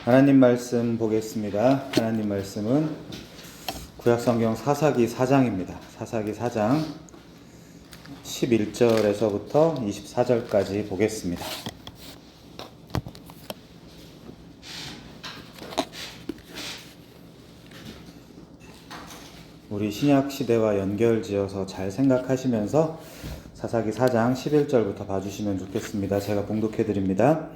하나님 말씀 보겠습니다. 하나님 말씀은 구약성경 사사기 4장입니다. 사사기 4장 11절에서부터 24절까지 보겠습니다. 우리 신약 시대와 연결지어서 잘 생각하시면서 사사기 4장 11절부터 봐주시면 좋겠습니다. 제가 봉독해 드립니다.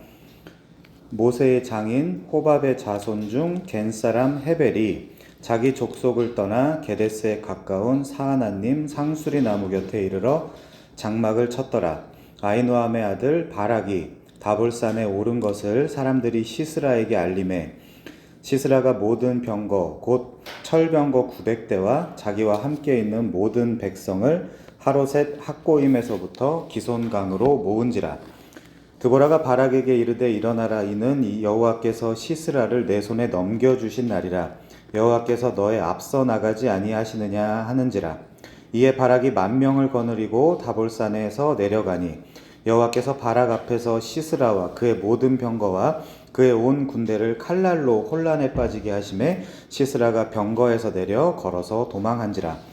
모세의 장인 호밥의 자손 중 겐사람 헤벨이 자기 족속을 떠나 게데스에 가까운 사하나님 상수리 나무 곁에 이르러 장막을 쳤더라. 아히노함의 아들 바락이 다볼산에 오른 것을 사람들이 시스라에게 알림해 시스라가 모든 병거 곧 철병거 900대와 자기와 함께 있는 모든 백성을 하로셋 학고임에서부터 기손강으로 모은지라. 드보라가 바락에게 이르되 일어나라. 이는 여호와께서 시스라를 내 손에 넘겨주신 날이라. 여호와께서 너의 앞서 나가지 아니하시느냐 하는지라. 이에 바락이 10,000명을 거느리고 다볼산에서 내려가니 여호와께서 바락 앞에서 시스라와 그의 모든 병거와 그의 온 군대를 칼날로 혼란에 빠지게 하심에 시스라가 병거에서 내려 걸어서 도망한지라.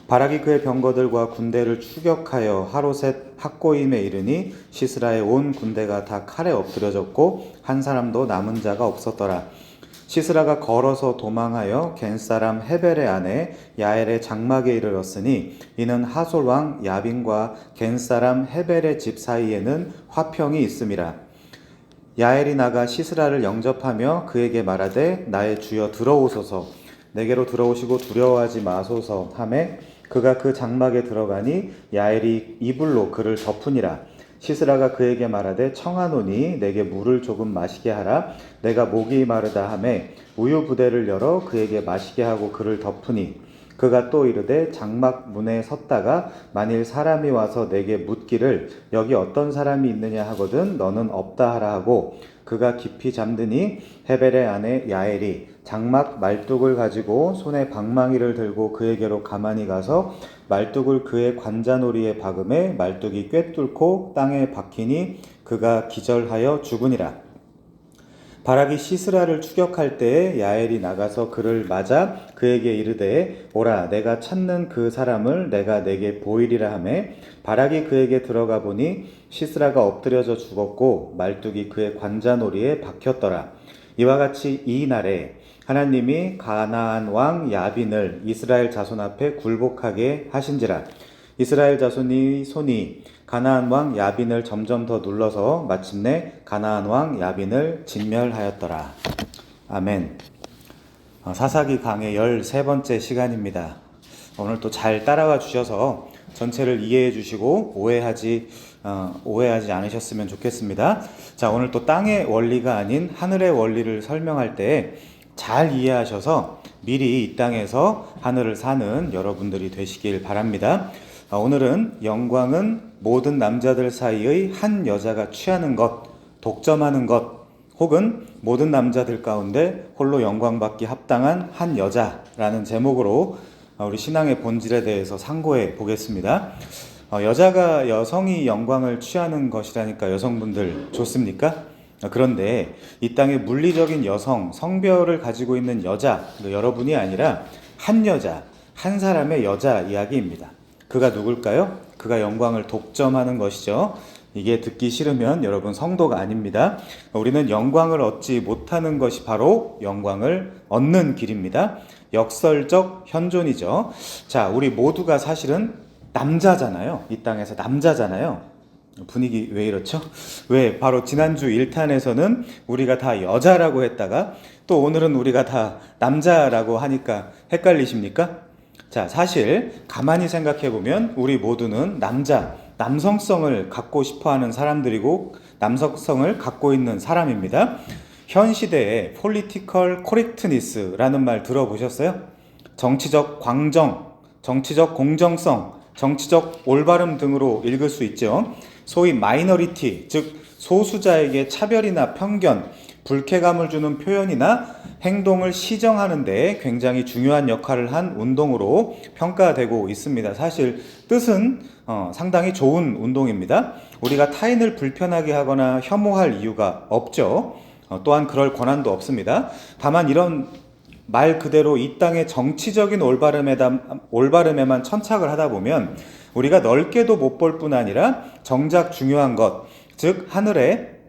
바락이 그의 병거들과 군대를 추격하여 하로셋 학고임에 이르니 시스라의 온 군대가 다 칼에 엎드려졌고 한 사람도 남은 자가 없었더라. 시스라가 걸어서 도망하여 겐사람 헤벨의 아내 야엘의 장막에 이르렀으니 이는 하솔 왕 야빈과 겐사람 헤벨의 집 사이에는 화평이 있음이라. 야엘이 나가 시스라를 영접하며 그에게 말하되 나의 주여 들어오소서. 내게로 들어오시고 두려워하지 마소서 하매 그가 그 장막에 들어가니 야엘이 이불로 그를 덮으니라. 시스라가 그에게 말하되 청하노니 내게 물을 조금 마시게 하라. 내가 목이 마르다 하매 우유 부대를 열어 그에게 마시게 하고 그를 덮으니 그가 또 이르되 장막 문에 섰다가 만일 사람이 와서 내게 묻기를 여기 어떤 사람이 있느냐 하거든 너는 없다 하라 하고 그가 깊이 잠드니 헤벨의 아내 야엘이 장막 말뚝을 가지고 손에 방망이를 들고 그에게로 가만히 가서 말뚝을 그의 관자놀이에 박음에 말뚝이 꿰뚫고 땅에 박히니 그가 기절하여 죽으니라. 바락이 시스라를 추격할 때에 야엘이 나가서 그를 맞아 그에게 이르되 오라 내가 찾는 그 사람을 내가 내게 보이리라 하매 바락이 그에게 들어가 보니 시스라가 엎드려져 죽었고 말뚝이 그의 관자놀이에 박혔더라. 이와 같이 이 날에 하나님이 가나안 왕 야빈을 이스라엘 자손 앞에 굴복하게 하신지라. 이스라엘 자손이 손이 가나안 왕 야빈을 점점 더 눌러서 마침내 가나안 왕 야빈을 진멸하였더라. 아멘. 사사기 강의 13번째 시간입니다. 오늘 또 잘 따라와 주셔서 전체를 이해해 주시고 오해하지 않으셨으면 좋겠습니다. 자, 오늘 또 땅의 원리가 아닌 하늘의 원리를 설명할 때 잘 이해하셔서 미리 이 땅에서 하늘을 사는 여러분들이 되시길 바랍니다. 오늘은 영광은 모든 남자들 사이의 한 여자가 취하는 것, 독점하는 것, 혹은 모든 남자들 가운데 홀로 영광받기 합당한 한 여자라는 제목으로 우리 신앙의 본질에 대해서 상고해 보겠습니다. 여성이 영광을 취하는 것이라니까 여성분들 좋습니까? 그런데 이 땅에 물리적인 여성, 성별을 가지고 있는 여자, 여러분이 아니라 한 여자, 한 사람의 여자 이야기입니다. 그가 누굴까요? 그가 영광을 독점하는 것이죠. 이게 듣기 싫으면 여러분 성도가 아닙니다. 우리는 영광을 얻지 못하는 것이 바로 영광을 얻는 길입니다. 역설적 현존이죠. 자, 우리 모두가 사실은 남자잖아요. 이 땅에서 남자잖아요. 분위기 왜 이렇죠? 왜? 바로 지난주 1탄에서는 우리가 다 여자라고 했다가 또 오늘은 우리가 다 남자라고 하니까 헷갈리십니까? 자, 사실 가만히 생각해보면 우리 모두는 남성성을 갖고 싶어하는 사람들이고 남성성을 갖고 있는 사람입니다. 현 시대에 political correctness라는 말 들어보셨어요? 정치적 광정, 정치적 공정성, 정치적 올바름 등으로 읽을 수 있죠. 소위 마이너리티, 즉 소수자에게 차별이나 편견, 불쾌감을 주는 표현이나 행동을 시정하는 데 굉장히 중요한 역할을 한 운동으로 평가되고 있습니다. 사실 뜻은 상당히 좋은 운동입니다. 우리가 타인을 불편하게 하거나 혐오할 이유가 없죠. 또한 그럴 권한도 없습니다. 다만 이런 말 그대로 이 땅의 정치적인 올바름에만 천착을 하다 보면 우리가 넓게도 못 볼 뿐 아니라 정작 중요한 것, 즉 하늘에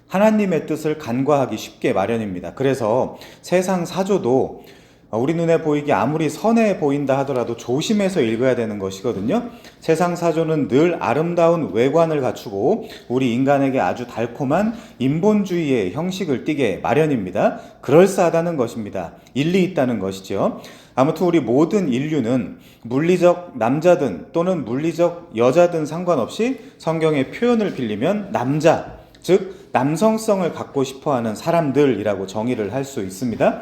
하나님의 뜻을 간과하기 쉽게 마련입니다. 그래서 세상 사조도 우리 눈에 보이기 아무리 선해 보인다 하더라도 조심해서 읽어야 되는 것이거든요. 세상 사조는 늘 아름다운 외관을 갖추고 우리 인간에게 아주 달콤한 인본주의의 형식을 띠게 마련입니다. 그럴싸하다는 것입니다. 일리 있다는 것이죠. 아무튼 우리 모든 인류는 물리적 남자든 또는 물리적 여자든 상관없이 성경의 표현을 빌리면 남자, 즉 남성성을 갖고 싶어하는 사람들이라고 정의를 할 수 있습니다.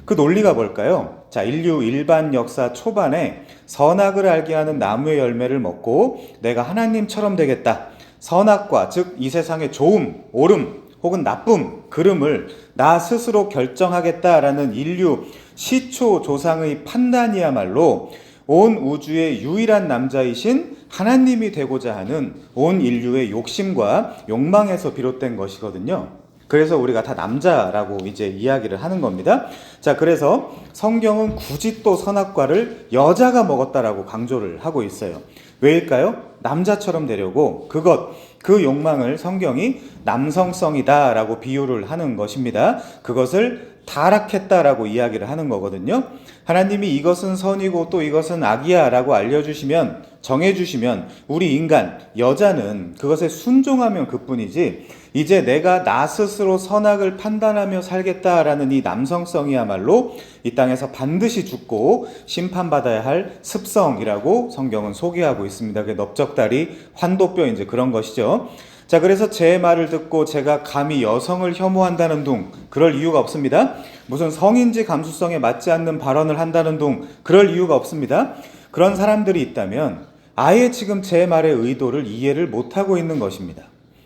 그 논리가 뭘까요? 자, 인류 일반 역사 초반에 선악을 알게 하는 나무의 열매를 먹고 내가 하나님처럼 되겠다. 선악과, 즉 이 세상의 좋음, 옳음 혹은 나쁨, 그름을 나 스스로 결정하겠다라는 인류 시초 조상의 판단이야말로 온 우주의 유일한 남자이신 하나님이 되고자 하는 온 인류의 욕심과 욕망에서 비롯된 것이거든요. 그래서 우리가 다 남자라고 이제 이야기를 하는 겁니다. 자, 그래서 성경은 굳이 또 선악과를 여자가 먹었다라고 강조를 하고 있어요. 왜일까요? 남자처럼 되려고 그 욕망을 성경이 남성성이다라고 비유를 하는 것입니다. 그것을 타락했다라고 이야기를 하는 거거든요. 하나님이 이것은 선이고 또 이것은 악이야 라고 알려주시면, 정해주시면 우리 인간, 여자는 그것에 순종하면 그뿐이지 이제 내가 나 스스로 선악을 판단하며 살겠다라는 이 남성성이야말로 이 땅에서 반드시 죽고 심판받아야 할 습성이라고 성경은 소개하고 있습니다. 그게 넓적다리, 환도뼈 이제 그런 것이죠. 자, 그래서 제 말을 듣고 제가 감히 여성을 혐오한다는 둥 그럴 이유가 없습니다. 무슨 성인지 감수성에 맞지 않는 발언을 한다는 둥 그럴 이유가 없습니다. 그런 사람들이 있다면 아예 지금 제 말의 의도를 이해를 못하고 있는 것입니다.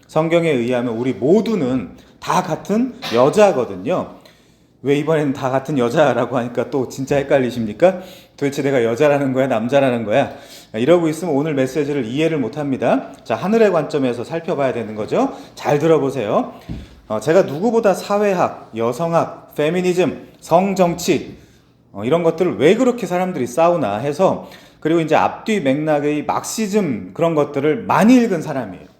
성경에 의하면 우리 모두는 다 같은 여자거든요. 왜 이번에는 다 같은 여자라고 하니까 또 진짜 헷갈리십니까? 도대체 내가 여자라는 거야, 남자라는 거야? 이러고 있으면 오늘 메시지를 이해를 못합니다. 자, 하늘의 관점에서 살펴봐야 되는 거죠. 잘 들어보세요. 제가 누구보다 사회학, 여성학, 페미니즘, 성정치 이런 것들을 왜 그렇게 사람들이 싸우나 해서, 그리고 이제 앞뒤 맥락의 막시즘 그런 것들을 많이 읽은 사람이에요.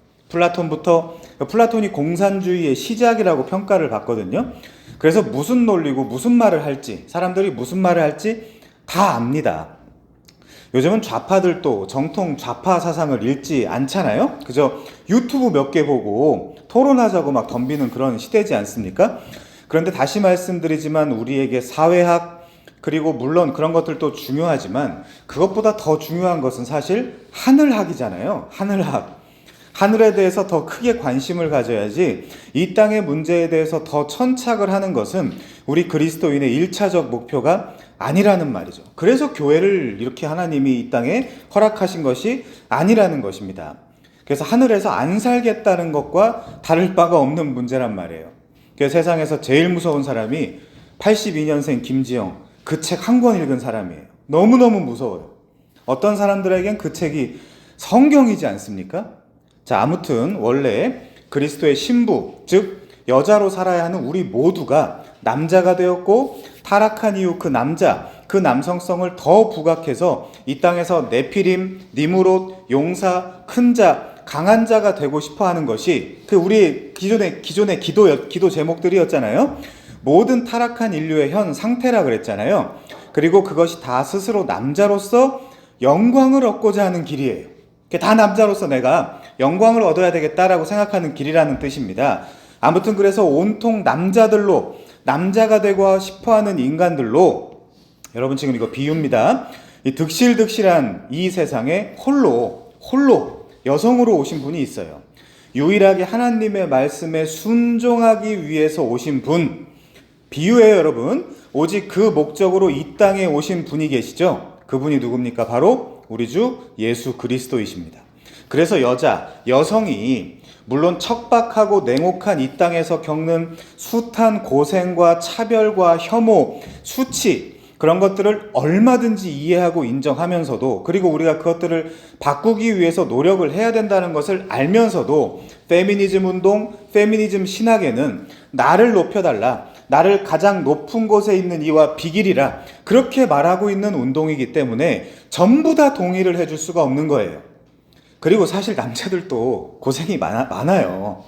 플라톤이 공산주의의 시작이라고 평가를 받거든요. 그래서 무슨 논리고 무슨 말을 할지, 사람들이 무슨 말을 할지 다 압니다. 요즘은 좌파들도 정통 좌파 사상을 읽지 않잖아요. 그저 유튜브 몇 개 보고 토론하자고 막 덤비는 그런 시대지 않습니까? 그런데 다시 말씀드리지만 우리에게 사회학, 그리고 물론 그런 것들도 중요하지만 그것보다 더 중요한 것은 사실 하늘학이잖아요. 하늘학. 하늘에 대해서 더 크게 관심을 가져야지 이 땅의 문제에 대해서 더 천착을 하는 것은 우리 그리스도인의 1차적 목표가 아니라는 말이죠. 그래서 교회를 이렇게 하나님이 이 땅에 허락하신 것이 아니라는 것입니다. 그래서 하늘에서 안 살겠다는 것과 다를 바가 없는 문제란 말이에요. 그래서 세상에서 제일 무서운 사람이 82년생 김지영, 그 책 한 권 읽은 사람이에요. 너무너무 무서워요. 어떤 사람들에겐 그 책이 성경이지 않습니까? 자, 아무튼 원래 그리스도의 신부, 즉 여자로 살아야 하는 우리 모두가 남자가 되었고 타락한 이후 그 남성성을 더 부각해서 이 땅에서 네피림, 니무롯, 용사, 큰 자, 강한 자가 되고 싶어 하는 것이 그 우리 기존의 기도 제목들이었잖아요. 모든 타락한 인류의 현 상태라 그랬잖아요. 그리고 그것이 다 스스로 남자로서 영광을 얻고자 하는 길이에요. 다 남자로서 내가 영광을 얻어야 되겠다라고 생각하는 길이라는 뜻입니다. 아무튼 그래서 온통 남자들로, 남자가 되고 싶어하는 인간들로, 여러분 지금 이거 비유입니다. 이 득실득실한 이 세상에 홀로 여성으로 오신 분이 있어요. 유일하게 하나님의 말씀에 순종하기 위해서 오신 분, 비유예요 여러분. 오직 그 목적으로 이 땅에 오신 분이 계시죠. 그분이 누굽니까? 바로 우리 주 예수 그리스도이십니다. 그래서 여성이 물론 척박하고 냉혹한 이 땅에서 겪는 숱한 고생과 차별과 혐오, 수치, 그런 것들을 얼마든지 이해하고 인정하면서도, 그리고 우리가 그것들을 바꾸기 위해서 노력을 해야 된다는 것을 알면서도 페미니즘 운동, 페미니즘 신학에는 나를 높여달라, 나를 가장 높은 곳에 있는 이와 비길이라, 그렇게 말하고 있는 운동이기 때문에 전부 다 동의를 해줄 수가 없는 거예요. 그리고 사실 남자들도 고생이 많아요.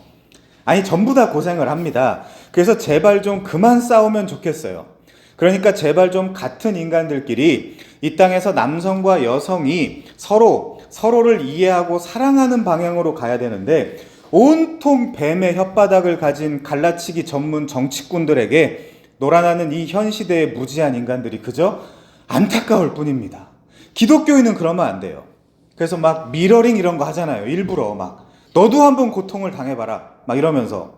아니, 전부 다 고생을 합니다. 그래서 제발 좀 그만 싸우면 좋겠어요. 그러니까 제발 좀 같은 인간들끼리 이 땅에서 남성과 여성이 서로를 이해하고 사랑하는 방향으로 가야 되는데, 온통 뱀의 혓바닥을 가진 갈라치기 전문 정치꾼들에게 놀아나는 이 현 시대의 무지한 인간들이 그저 안타까울 뿐입니다. 기독교인은 그러면 안 돼요. 그래서 막 미러링 이런 거 하잖아요. 일부러 막 너도 한번 고통을 당해봐라 막 이러면서.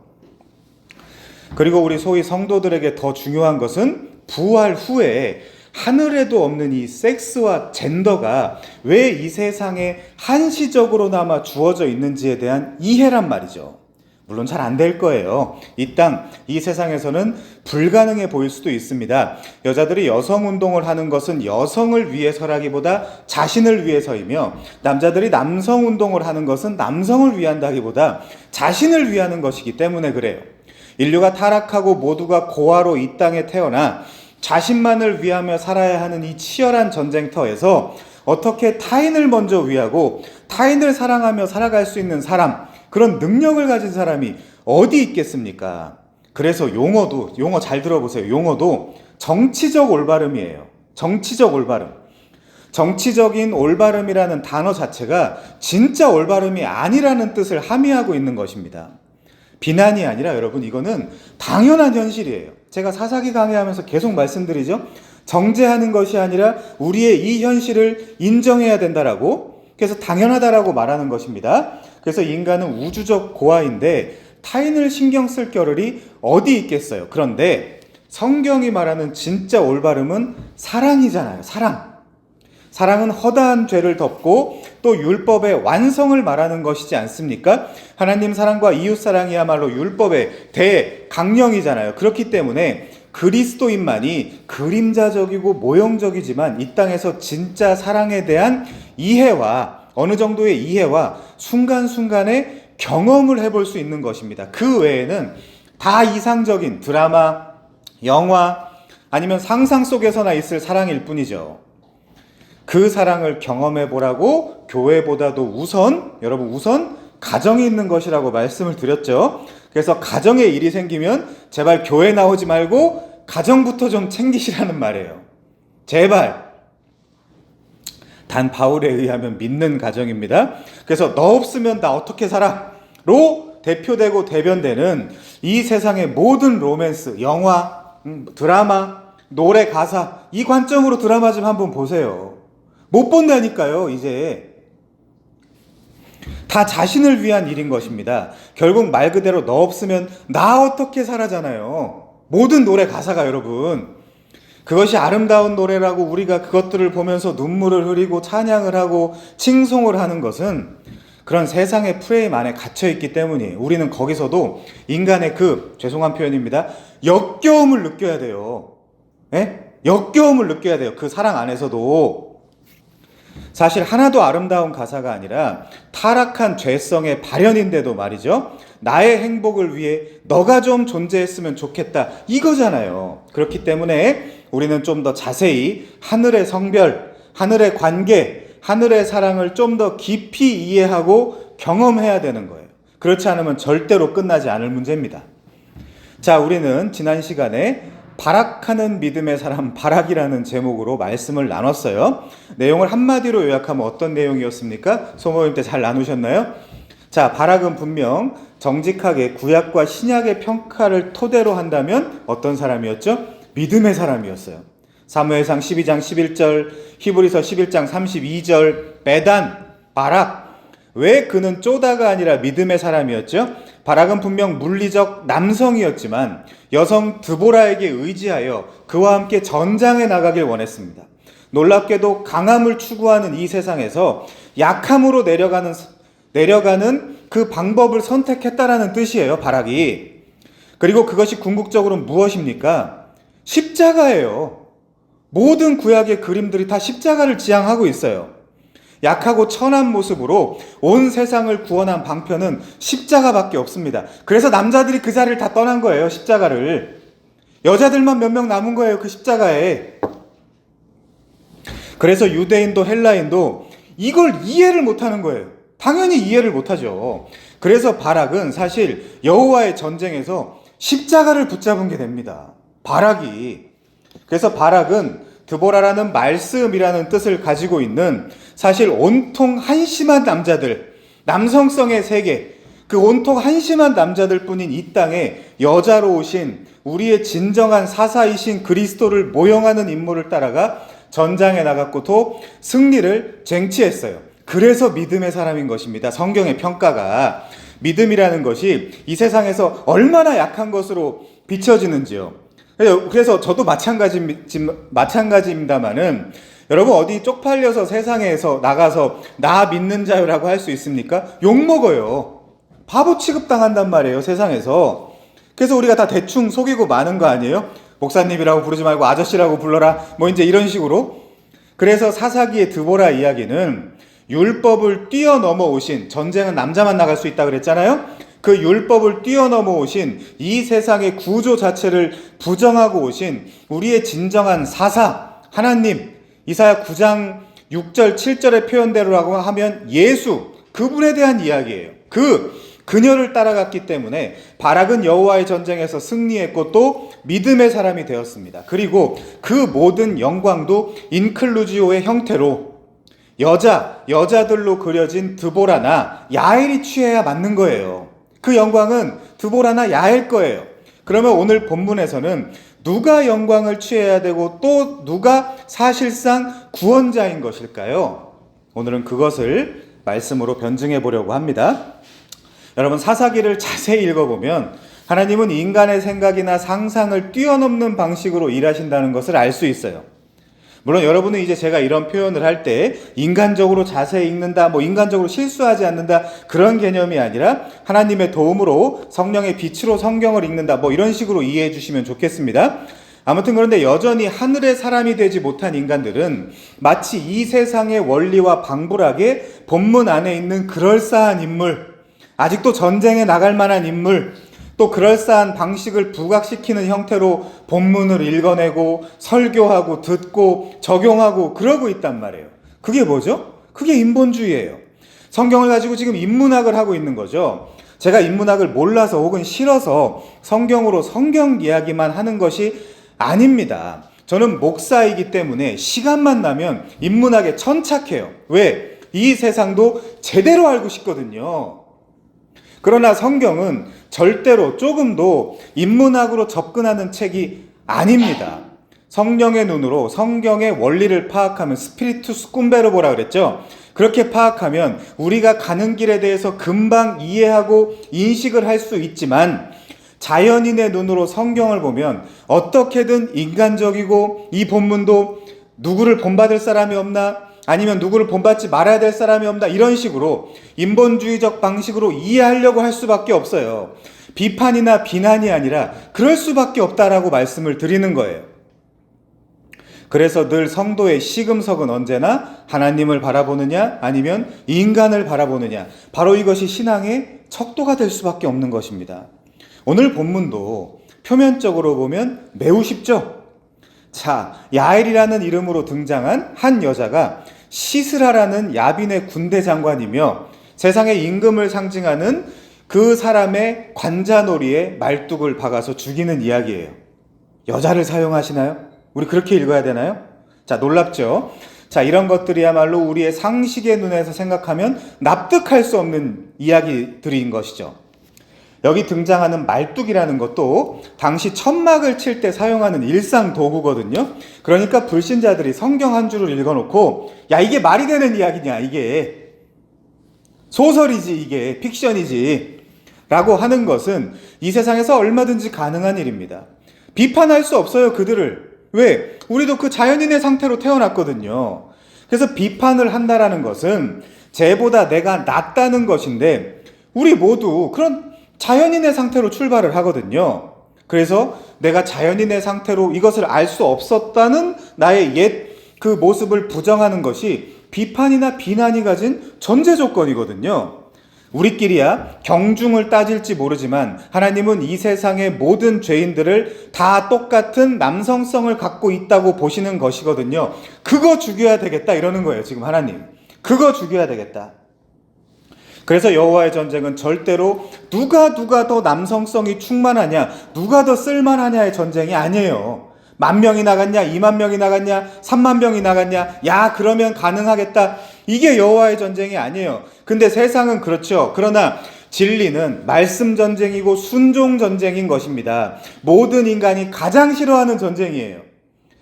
그리고 우리 소위 성도들에게 더 중요한 것은 부활 후에 하늘에도 없는 이 섹스와 젠더가 왜 이 세상에 한시적으로나마 주어져 있는지에 대한 이해란 말이죠. 물론 잘 안 될 거예요. 이 세상에서는 불가능해 보일 수도 있습니다. 여자들이 여성 운동을 하는 것은 여성을 위해서라기보다 자신을 위해서이며, 남자들이 남성 운동을 하는 것은 남성을 위한다기보다 자신을 위하는 것이기 때문에 그래요. 인류가 타락하고 모두가 고아로 이 땅에 태어나 자신만을 위하며 살아야 하는 이 치열한 전쟁터에서 어떻게 타인을 먼저 위하고 타인을 사랑하며 살아갈 수 있는 사람, 그런 능력을 가진 사람이 어디 있겠습니까? 그래서 용어 잘 들어보세요. 용어도 정치적 올바름이에요. 정치적 올바름. 정치적인 올바름이라는 단어 자체가 진짜 올바름이 아니라는 뜻을 함의하고 있는 것입니다. 비난이 아니라 여러분, 이거는 당연한 현실이에요. 제가 사사기 강의하면서 계속 말씀드리죠. 정죄하는 것이 아니라 우리의 이 현실을 인정해야 된다라고, 그래서 당연하다라고 말하는 것입니다. 그래서 인간은 우주적 고아인데 타인을 신경 쓸 겨를이 어디 있겠어요. 그런데 성경이 말하는 진짜 올바름은 사랑이잖아요. 사랑은 허다한 죄를 덮고 또 율법의 완성을 말하는 것이지 않습니까? 하나님 사랑과 이웃 사랑이야말로 율법의 대강령이잖아요. 그렇기 때문에 그리스도인만이 그림자적이고 모형적이지만 이 땅에서 진짜 사랑에 대한 이해와 어느 정도의 이해와 순간순간의 경험을 해볼 수 있는 것입니다. 그 외에는 다 이상적인 드라마, 영화, 아니면 상상 속에서나 있을 사랑일 뿐이죠. 그 사랑을 경험해 보라고 교회보다도 여러분 우선 가정이 있는 것이라고 말씀을 드렸죠. 그래서 가정에 일이 생기면 제발 교회 나오지 말고 가정부터 좀 챙기시라는 말이에요. 제발. 단 바울에 의하면 믿는 가정입니다. 그래서 너 없으면 나 어떻게 살아? 로 대표되고 대변되는 이 세상의 모든 로맨스, 영화, 드라마, 노래, 가사, 이 관점으로 드라마 좀 한번 보세요. 못 본다니까요. 이제 다 자신을 위한 일인 것입니다. 결국 말 그대로 너 없으면 나 어떻게 살아잖아요. 모든 노래 가사가 여러분, 그것이 아름다운 노래라고 우리가 그것들을 보면서 눈물을 흘리고 찬양을 하고 칭송을 하는 것은 그런 세상의 프레임 안에 갇혀있기 때문이에요. 우리는 거기서도 인간의 죄송한 표현입니다, 역겨움을 느껴야 돼요. 역겨움을 느껴야 돼요. 그 사랑 안에서도. 사실 하나도 아름다운 가사가 아니라 타락한 죄성의 발현인데도 말이죠. 나의 행복을 위해 너가 좀 존재했으면 좋겠다, 이거잖아요. 그렇기 때문에 우리는 좀 더 자세히 하늘의 성별, 하늘의 관계, 하늘의 사랑을 좀 더 깊이 이해하고 경험해야 되는 거예요. 그렇지 않으면 절대로 끝나지 않을 문제입니다. 자, 우리는 지난 시간에 발악하는 믿음의 사람, 발악이라는 제목으로 말씀을 나눴어요. 내용을 한마디로 요약하면 어떤 내용이었습니까? 소모임 때 잘 나누셨나요? 자, 발악은 분명 정직하게 구약과 신약의 평가를 토대로 한다면 어떤 사람이었죠? 믿음의 사람이었어요. 사무엘상 12장 11절, 히브리서 11장 32절, 베단, 바락. 왜 그는 쪼다가 아니라 믿음의 사람이었죠? 바락은 분명 물리적 남성이었지만 여성 드보라에게 의지하여 그와 함께 전장에 나가길 원했습니다. 놀랍게도 강함을 추구하는 이 세상에서 약함으로 내려가는 그 방법을 선택했다라는 뜻이에요, 바락이. 그리고 그것이 궁극적으로는 무엇입니까? 십자가예요. 모든 구약의 그림들이 다 십자가를 지향하고 있어요. 약하고 천한 모습으로 온 세상을 구원한 방편은 십자가밖에 없습니다. 그래서 남자들이 그 자리를 다 떠난 거예요. 십자가를. 여자들만 몇 명 남은 거예요. 그 십자가에. 그래서 유대인도 헬라인도 이걸 이해를 못하는 거예요. 당연히 이해를 못하죠. 그래서 바락은 사실 여호와의 전쟁에서 십자가를 붙잡은 게 됩니다. 바락이. 그래서 바락은 드보라라는 말씀이라는 뜻을 가지고 있는 사실 온통 한심한 남자들, 남성성의 세계, 그 온통 한심한 남자들 뿐인 이 땅에 여자로 오신 우리의 진정한 사사이신 그리스도를 모형하는 인물을 따라가 전장에 나갔고 또 승리를 쟁취했어요. 그래서 믿음의 사람인 것입니다. 성경의 평가가. 믿음이라는 것이 이 세상에서 얼마나 약한 것으로 비춰지는지요. 그래서 저도 마찬가지입니다만은 여러분 어디 쪽팔려서 세상에서 나가서 나 믿는 자유라고 할 수 있습니까? 욕먹어요. 바보 취급당한단 말이에요, 세상에서. 그래서 우리가 다 대충 속이고 마는 거 아니에요? 목사님이라고 부르지 말고 아저씨라고 불러라. 뭐 이제 이런 식으로. 그래서 사사기의 드보라 이야기는 율법을 뛰어넘어 오신, 전쟁은 남자만 나갈 수 있다 그랬잖아요? 그 율법을 뛰어넘어 오신 이 세상의 구조 자체를 부정하고 오신 우리의 진정한 사사, 하나님, 이사야 9장 6절 7절의 표현대로라고 하면 예수, 그분에 대한 이야기예요. 그녀를 따라갔기 때문에 바락은 여호와의 전쟁에서 승리했고 또 믿음의 사람이 되었습니다. 그리고 그 모든 영광도 인클루지오의 형태로 여자들로 그려진 드보라나 야엘이 취해야 맞는 거예요. 그 영광은 드보라나 야엘 거예요. 그러면 오늘 본문에서는 누가 영광을 취해야 되고 또 누가 사실상 구원자인 것일까요? 오늘은 그것을 말씀으로 변증해 보려고 합니다. 여러분, 사사기를 자세히 읽어보면 하나님은 인간의 생각이나 상상을 뛰어넘는 방식으로 일하신다는 것을 알 수 있어요. 물론 여러분은 이제 제가 이런 표현을 할 때 인간적으로 자세히 읽는다, 인간적으로 실수하지 않는다, 그런 개념이 아니라 하나님의 도움으로 성령의 빛으로 성경을 읽는다, 이런 식으로 이해해 주시면 좋겠습니다. 아무튼 그런데 여전히 하늘의 사람이 되지 못한 인간들은 마치 이 세상의 원리와 방불하게 본문 안에 있는 그럴싸한 인물, 아직도 전쟁에 나갈 만한 인물, 또 그럴싸한 방식을 부각시키는 형태로 본문을 읽어내고 설교하고 듣고 적용하고 그러고 있단 말이에요. 그게 뭐죠? 그게 인본주의예요. 성경을 가지고 지금 인문학을 하고 있는 거죠. 제가 인문학을 몰라서 혹은 싫어서 성경으로 성경 이야기만 하는 것이 아닙니다. 저는 목사이기 때문에 시간만 나면 인문학에 천착해요. 왜? 이 세상도 제대로 알고 싶거든요. 그러나 성경은 절대로 조금도 인문학으로 접근하는 책이 아닙니다. 성령의 눈으로 성경의 원리를 파악하면 스피리투스 쿰베르보라 그랬죠. 그렇게 파악하면 우리가 가는 길에 대해서 금방 이해하고 인식을 할 수 있지만 자연인의 눈으로 성경을 보면 어떻게든 인간적이고 이 본문도 누구를 본받을 사람이 없나? 아니면 누구를 본받지 말아야 될 사람이 없나? 이런 식으로 인본주의적 방식으로 이해하려고 할 수밖에 없어요. 비판이나 비난이 아니라 그럴 수밖에 없다라고 말씀을 드리는 거예요. 그래서 늘 성도의 시금석은 언제나 하나님을 바라보느냐 아니면 인간을 바라보느냐, 바로 이것이 신앙의 척도가 될 수밖에 없는 것입니다. 오늘 본문도 표면적으로 보면 매우 쉽죠? 자, 야엘이라는 이름으로 등장한 한 여자가 시스라라는 야빈의 군대 장관이며 세상의 임금을 상징하는 그 사람의 관자놀이에 말뚝을 박아서 죽이는 이야기예요. 여자를 사용하시나요? 우리 그렇게 읽어야 되나요? 자, 놀랍죠? 자, 이런 것들이야말로 우리의 상식의 눈에서 생각하면 납득할 수 없는 이야기들인 것이죠. 여기 등장하는 말뚝이라는 것도 당시 천막을 칠 때 사용하는 일상 도구거든요. 그러니까 불신자들이 성경 한 줄을 읽어놓고 야, 이게 말이 되는 이야기냐, 이게 소설이지, 이게 픽션이지 라고 하는 것은 이 세상에서 얼마든지 가능한 일입니다. 비판할 수 없어요, 그들을. 왜? 우리도 그 자연인의 상태로 태어났거든요. 그래서 비판을 한다라는 것은 쟤보다 내가 낫다는 것인데 우리 모두 그런 자연인의 상태로 출발을 하거든요. 그래서 내가 자연인의 상태로 이것을 알 수 없었다는 나의 옛 그 모습을 부정하는 것이 비판이나 비난이 가진 전제 조건이거든요. 우리끼리야 경중을 따질지 모르지만 하나님은 이 세상의 모든 죄인들을 다 똑같은 남성성을 갖고 있다고 보시는 것이거든요. 그거 죽여야 되겠다 이러는 거예요, 지금 하나님. 그거 죽여야 되겠다. 그래서 여호와의 전쟁은 절대로 누가 더 남성성이 충만하냐, 누가 더 쓸만하냐의 전쟁이 아니에요. 10,000명이 나갔냐, 20,000명이 나갔냐, 30,000명이 나갔냐, 야 그러면 가능하겠다. 이게 여호와의 전쟁이 아니에요. 근데 세상은 그렇죠. 그러나 진리는 말씀 전쟁이고 순종 전쟁인 것입니다. 모든 인간이 가장 싫어하는 전쟁이에요.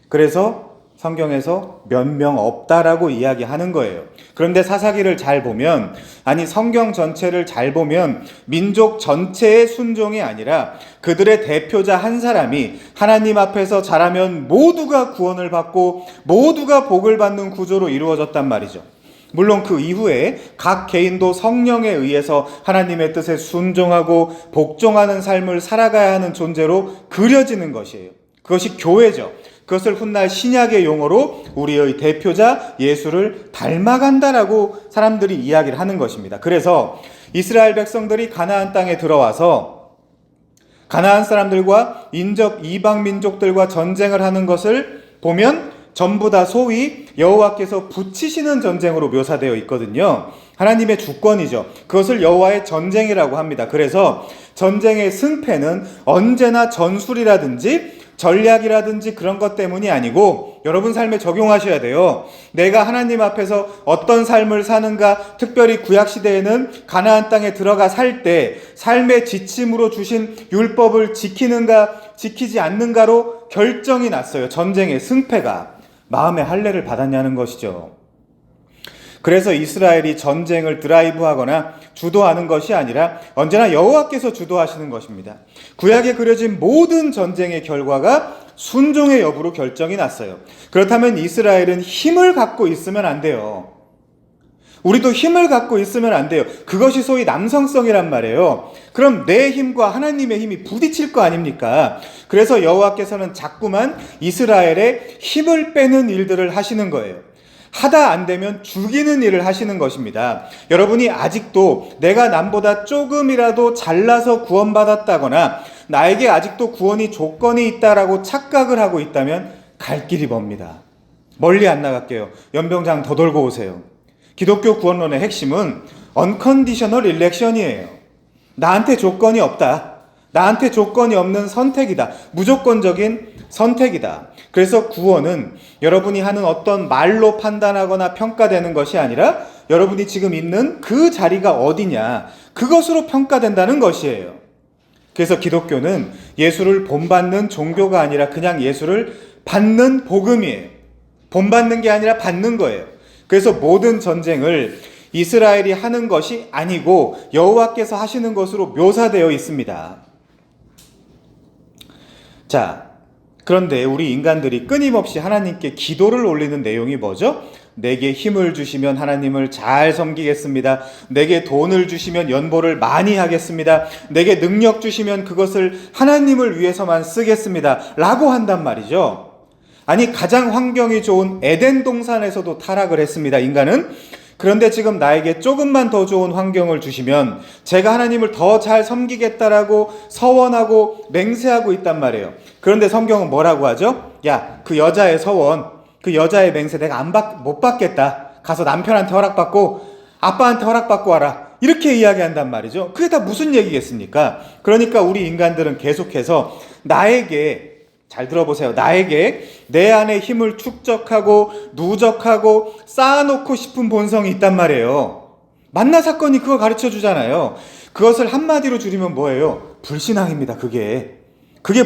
그래서 성경에서 몇 명 없다라고 이야기하는 거예요. 그런데 사사기를 잘 보면, 아니 성경 전체를 잘 보면 민족 전체의 순종이 아니라 그들의 대표자 한 사람이 하나님 앞에서 잘하면 모두가 구원을 받고 모두가 복을 받는 구조로 이루어졌단 말이죠. 물론 그 이후에 각 개인도 성령에 의해서 하나님의 뜻에 순종하고 복종하는 삶을 살아가야 하는 존재로 그려지는 것이에요. 그것이 교회죠. 그것을 훗날 신약의 용어로 우리의 대표자 예수를 닮아간다라고 사람들이 이야기를 하는 것입니다. 그래서 이스라엘 백성들이 가나안 땅에 들어와서 가나안 사람들과 인접 이방 민족들과 전쟁을 하는 것을 보면 전부 다 소위 여호와께서 붙이시는 전쟁으로 묘사되어 있거든요. 하나님의 주권이죠. 그것을 여호와의 전쟁이라고 합니다. 그래서 전쟁의 승패는 언제나 전술이라든지 전략이라든지 그런 것 때문이 아니고 여러분 삶에 적용하셔야 돼요. 내가 하나님 앞에서 어떤 삶을 사는가, 특별히 구약시대에는 가나안 땅에 들어가 살 때 삶의 지침으로 주신 율법을 지키는가 지키지 않는가로 결정이 났어요. 전쟁의 승패가. 마음의 할례를 받았냐는 것이죠. 그래서 이스라엘이 전쟁을 드라이브하거나 주도하는 것이 아니라 언제나 여호와께서 주도하시는 것입니다. 구약에 그려진 모든 전쟁의 결과가 순종의 여부로 결정이 났어요. 그렇다면 이스라엘은 힘을 갖고 있으면 안 돼요. 우리도 힘을 갖고 있으면 안 돼요. 그것이 소위 남성성이란 말이에요. 그럼 내 힘과 하나님의 힘이 부딪힐 거 아닙니까? 그래서 여호와께서는 자꾸만 이스라엘의 힘을 빼는 일들을 하시는 거예요. 하다 안 되면 죽이는 일을 하시는 것입니다. 여러분이 아직도 내가 남보다 조금이라도 잘나서 구원받았다거나 나에게 아직도 구원이 조건이 있다라고 착각을 하고 있다면 갈 길이 멉니다. 멀리 안 나갈게요. 연병장 더 돌고 오세요. 기독교 구원론의 핵심은 unconditional election이에요. 나한테 조건이 없다. 나한테 조건이 없는 선택이다. 무조건적인 선택이다. 그래서 구원은 여러분이 하는 어떤 말로 판단하거나 평가되는 것이 아니라 여러분이 지금 있는 그 자리가 어디냐, 그것으로 평가된다는 것이에요. 그래서 기독교는 예수를 본받는 종교가 아니라 그냥 예수를 받는 복음이에요. 본받는 게 아니라 받는 거예요. 그래서 모든 전쟁을 이스라엘이 하는 것이 아니고 여호와께서 하시는 것으로 묘사되어 있습니다. 자, 그런데 우리 인간들이 끊임없이 하나님께 기도를 올리는 내용이 뭐죠? 내게 힘을 주시면 하나님을 잘 섬기겠습니다. 내게 돈을 주시면 연보를 많이 하겠습니다. 내게 능력 주시면 그것을 하나님을 위해서만 쓰겠습니다. 라고 한단 말이죠. 아니, 가장 환경이 좋은 에덴 동산에서도 타락을 했습니다, 인간은. 그런데 지금 나에게 조금만 더 좋은 환경을 주시면 제가 하나님을 더 잘 섬기겠다라고 서원하고 맹세하고 있단 말이에요. 그런데 성경은 뭐라고 하죠? 야, 그 여자의 서원, 그 여자의 맹세 내가 못 받겠다. 가서 남편한테 허락받고 아빠한테 허락받고 와라. 이렇게 이야기한단 말이죠. 그게 다 무슨 얘기겠습니까? 그러니까 우리 인간들은 계속해서 나에게, 잘 들어보세요. 나에게 내 안에 힘을 축적하고 누적하고 쌓아놓고 싶은 본성이 있단 말이에요. 만나 사건이 그거 가르쳐 주잖아요. 그것을 한마디로 줄이면 뭐예요? 불신앙입니다. 그게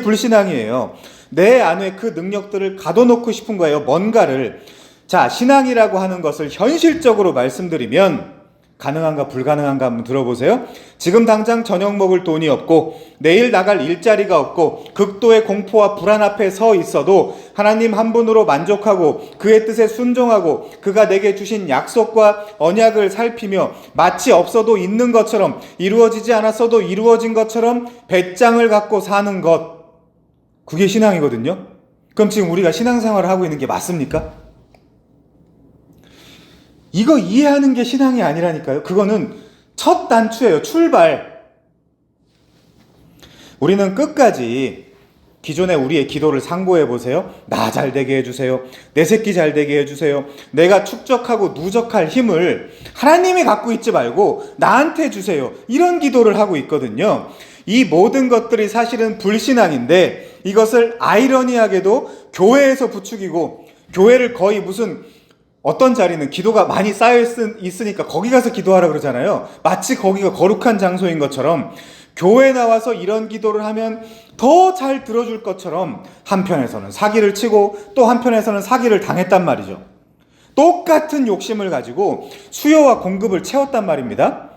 불신앙이에요. 내 안에 그 능력들을 가둬놓고 싶은 거예요. 뭔가를. 자, 신앙이라고 하는 것을 현실적으로 말씀드리면 가능한가 불가능한가 한번 들어보세요. 지금 당장 저녁 먹을 돈이 없고 내일 나갈 일자리가 없고 극도의 공포와 불안 앞에 서 있어도 하나님 한 분으로 만족하고 그의 뜻에 순종하고 그가 내게 주신 약속과 언약을 살피며 마치 없어도 있는 것처럼 이루어지지 않았어도 이루어진 것처럼 배짱을 갖고 사는 것, 그게 신앙이거든요. 그럼 지금 우리가 신앙생활을 하고 있는 게 맞습니까? 이거 이해하는 게 신앙이 아니라니까요. 그거는 첫 단추예요. 출발. 우리는 끝까지 기존의 우리의 기도를 상고해 보세요. 나 잘 되게 해주세요. 내 새끼 잘 되게 해주세요. 내가 축적하고 누적할 힘을 하나님이 갖고 있지 말고 나한테 주세요. 이런 기도를 하고 있거든요. 이 모든 것들이 사실은 불신앙인데 이것을 아이러니하게도 교회에서 부추기고, 교회를 거의 무슨 어떤 자리는 기도가 많이 쌓여 있으니까 거기 가서 기도하라 그러잖아요. 마치 거기가 거룩한 장소인 것처럼 교회 나와서 이런 기도를 하면 더 잘 들어줄 것처럼 한편에서는 사기를 치고 또 한편에서는 사기를 당했단 말이죠. 똑같은 욕심을 가지고 수요와 공급을 채웠단 말입니다.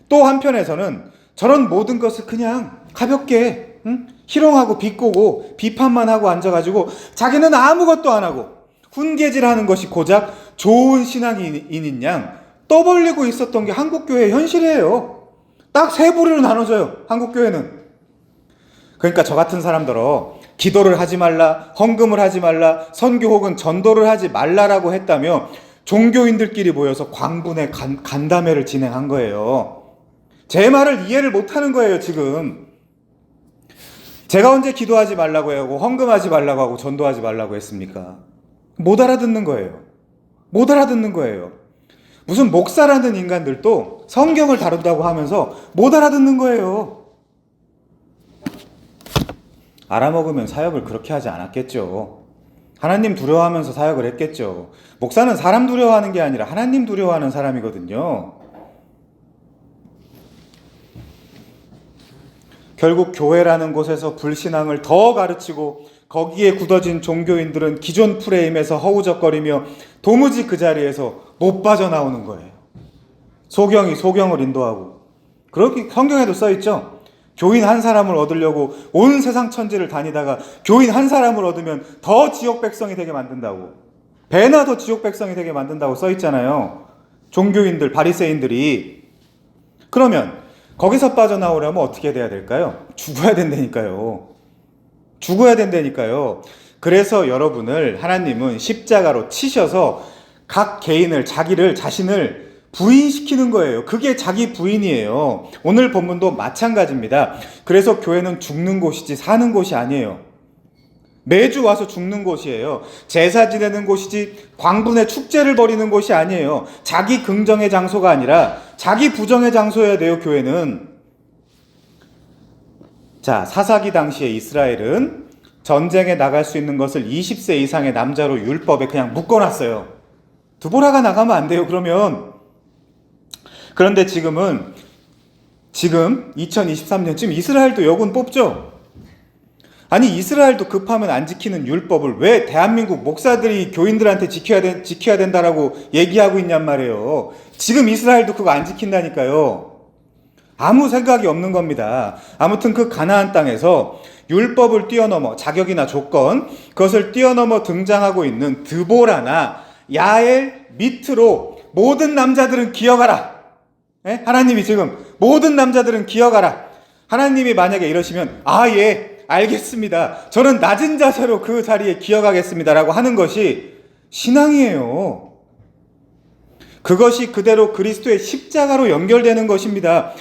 또 한편에서는 저런 모든 것을 그냥 가볍게 희롱하고 비꼬고 비판만 하고 앉아가지고 자기는 아무것도 안 하고 훈계질하는 것이 고작 좋은 신앙인인 양 떠벌리고 있었던 게 한국교회의 현실이에요. 딱 세 부류로 나눠져요, 한국교회는. 그러니까 저 같은 사람들어 기도를 하지 말라, 헌금을 하지 말라, 선교 혹은 전도를 하지 말라라고 했다며 종교인들끼리 모여서 광분의 간담회를 진행한 거예요. 제 말을 이해를 못하는 거예요, 지금. 제가 언제 기도하지 말라고 하고 헌금하지 말라고 하고 전도하지 말라고 했습니까? 못 알아듣는 거예요. 못 알아듣는 거예요. 무슨 목사라는 인간들도 성경을 다룬다고 하면서 못 알아듣는 거예요. 알아먹으면 사역을 그렇게 하지 않았겠죠. 하나님 두려워하면서 사역을 했겠죠. 목사는 사람 두려워하는 게 아니라 하나님 두려워하는 사람이거든요. 결국 교회라는 곳에서 불신앙을 더 가르치고 거기에 굳어진 종교인들은 기존 프레임에서 허우적거리며 도무지 그 자리에서 못 빠져나오는 거예요. 소경이 소경을 인도하고, 그렇게 성경에도 써있죠. 교인 한 사람을 얻으려고 온 세상 천지를 다니다가 교인 한 사람을 얻으면 더 지옥 백성이 되게 만든다고, 배나 더 지옥 백성이 되게 만든다고 써있잖아요. 종교인들, 바리새인들이. 그러면 거기서 빠져나오려면 어떻게 돼야 될까요? 죽어야 된다니까요. 죽어야 된다니까요. 그래서 여러분을 하나님은 십자가로 치셔서 각 개인을, 자신을 부인시키는 거예요. 그게 자기 부인이에요. 오늘 본문도 마찬가지입니다. 그래서 교회는 죽는 곳이지 사는 곳이 아니에요. 매주 와서 죽는 곳이에요. 제사 지내는 곳이지 광분의 축제를 벌이는 곳이 아니에요. 자기 긍정의 장소가 아니라 자기 부정의 장소여야 돼요, 교회는. 자, 사사기 당시에 이스라엘은 전쟁에 나갈 수 있는 것을 20세 이상의 남자로 율법에 그냥 묶어놨어요. 드보라가 나가면 안 돼요, 그러면. 그런데 지금 2023년쯤 이스라엘도 여군 뽑죠? 아니, 이스라엘도 급하면 안 지키는 율법을 왜 대한민국 목사들이 교인들한테 지켜야 된다라고 얘기하고 있냔 말이에요. 지금 이스라엘도 그거 안 지킨다니까요. 아무 생각이 없는 겁니다. 아무튼 그 가나안 땅에서 율법을 뛰어넘어, 자격이나 조건, 그것을 뛰어넘어 등장하고 있는 드보라나 야엘 밑으로 모든 남자들은 기어가라. 예? 하나님이 지금 모든 남자들은 기어가라. 하나님이 만약에 이러시면 예, 알겠습니다. 저는 낮은 자세로 그 자리에 기어가겠습니다 라고 하는 것이 신앙이에요. 그것이 그대로 그리스도의 십자가로 연결되는 것입니다.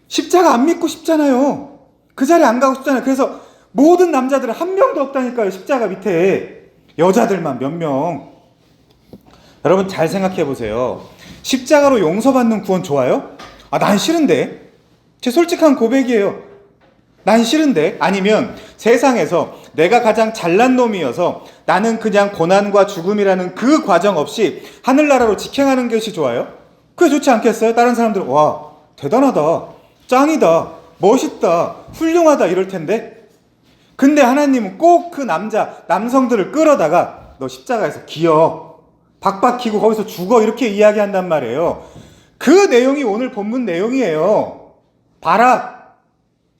십자가 안 믿고 싶잖아요. 그 자리에 안 가고 싶잖아요. 그래서 모든 남자들은 한 명도 없다니까요. 십자가 밑에. 여자들만 몇 명. 여러분 잘 생각해 보세요. 십자가로 용서받는 구원 좋아요? 난 싫은데. 제 솔직한 고백이에요. 난 싫은데. 아니면 세상에서 내가 가장 잘난 놈이어서 나는 그냥 고난과 죽음이라는 그 과정 없이 하늘나라로 직행하는 것이 좋아요? 그게 좋지 않겠어요? 다른 사람들은 와, 대단하다, 짱이다, 멋있다, 훌륭하다 이럴 텐데. 근데 하나님은 꼭 그 남성들을 끌어다가 너 십자가에서 기어, 박박히고 거기서 죽어 이렇게 이야기한단 말이에요. 그 내용이 오늘 본문 내용이에요. 봐라,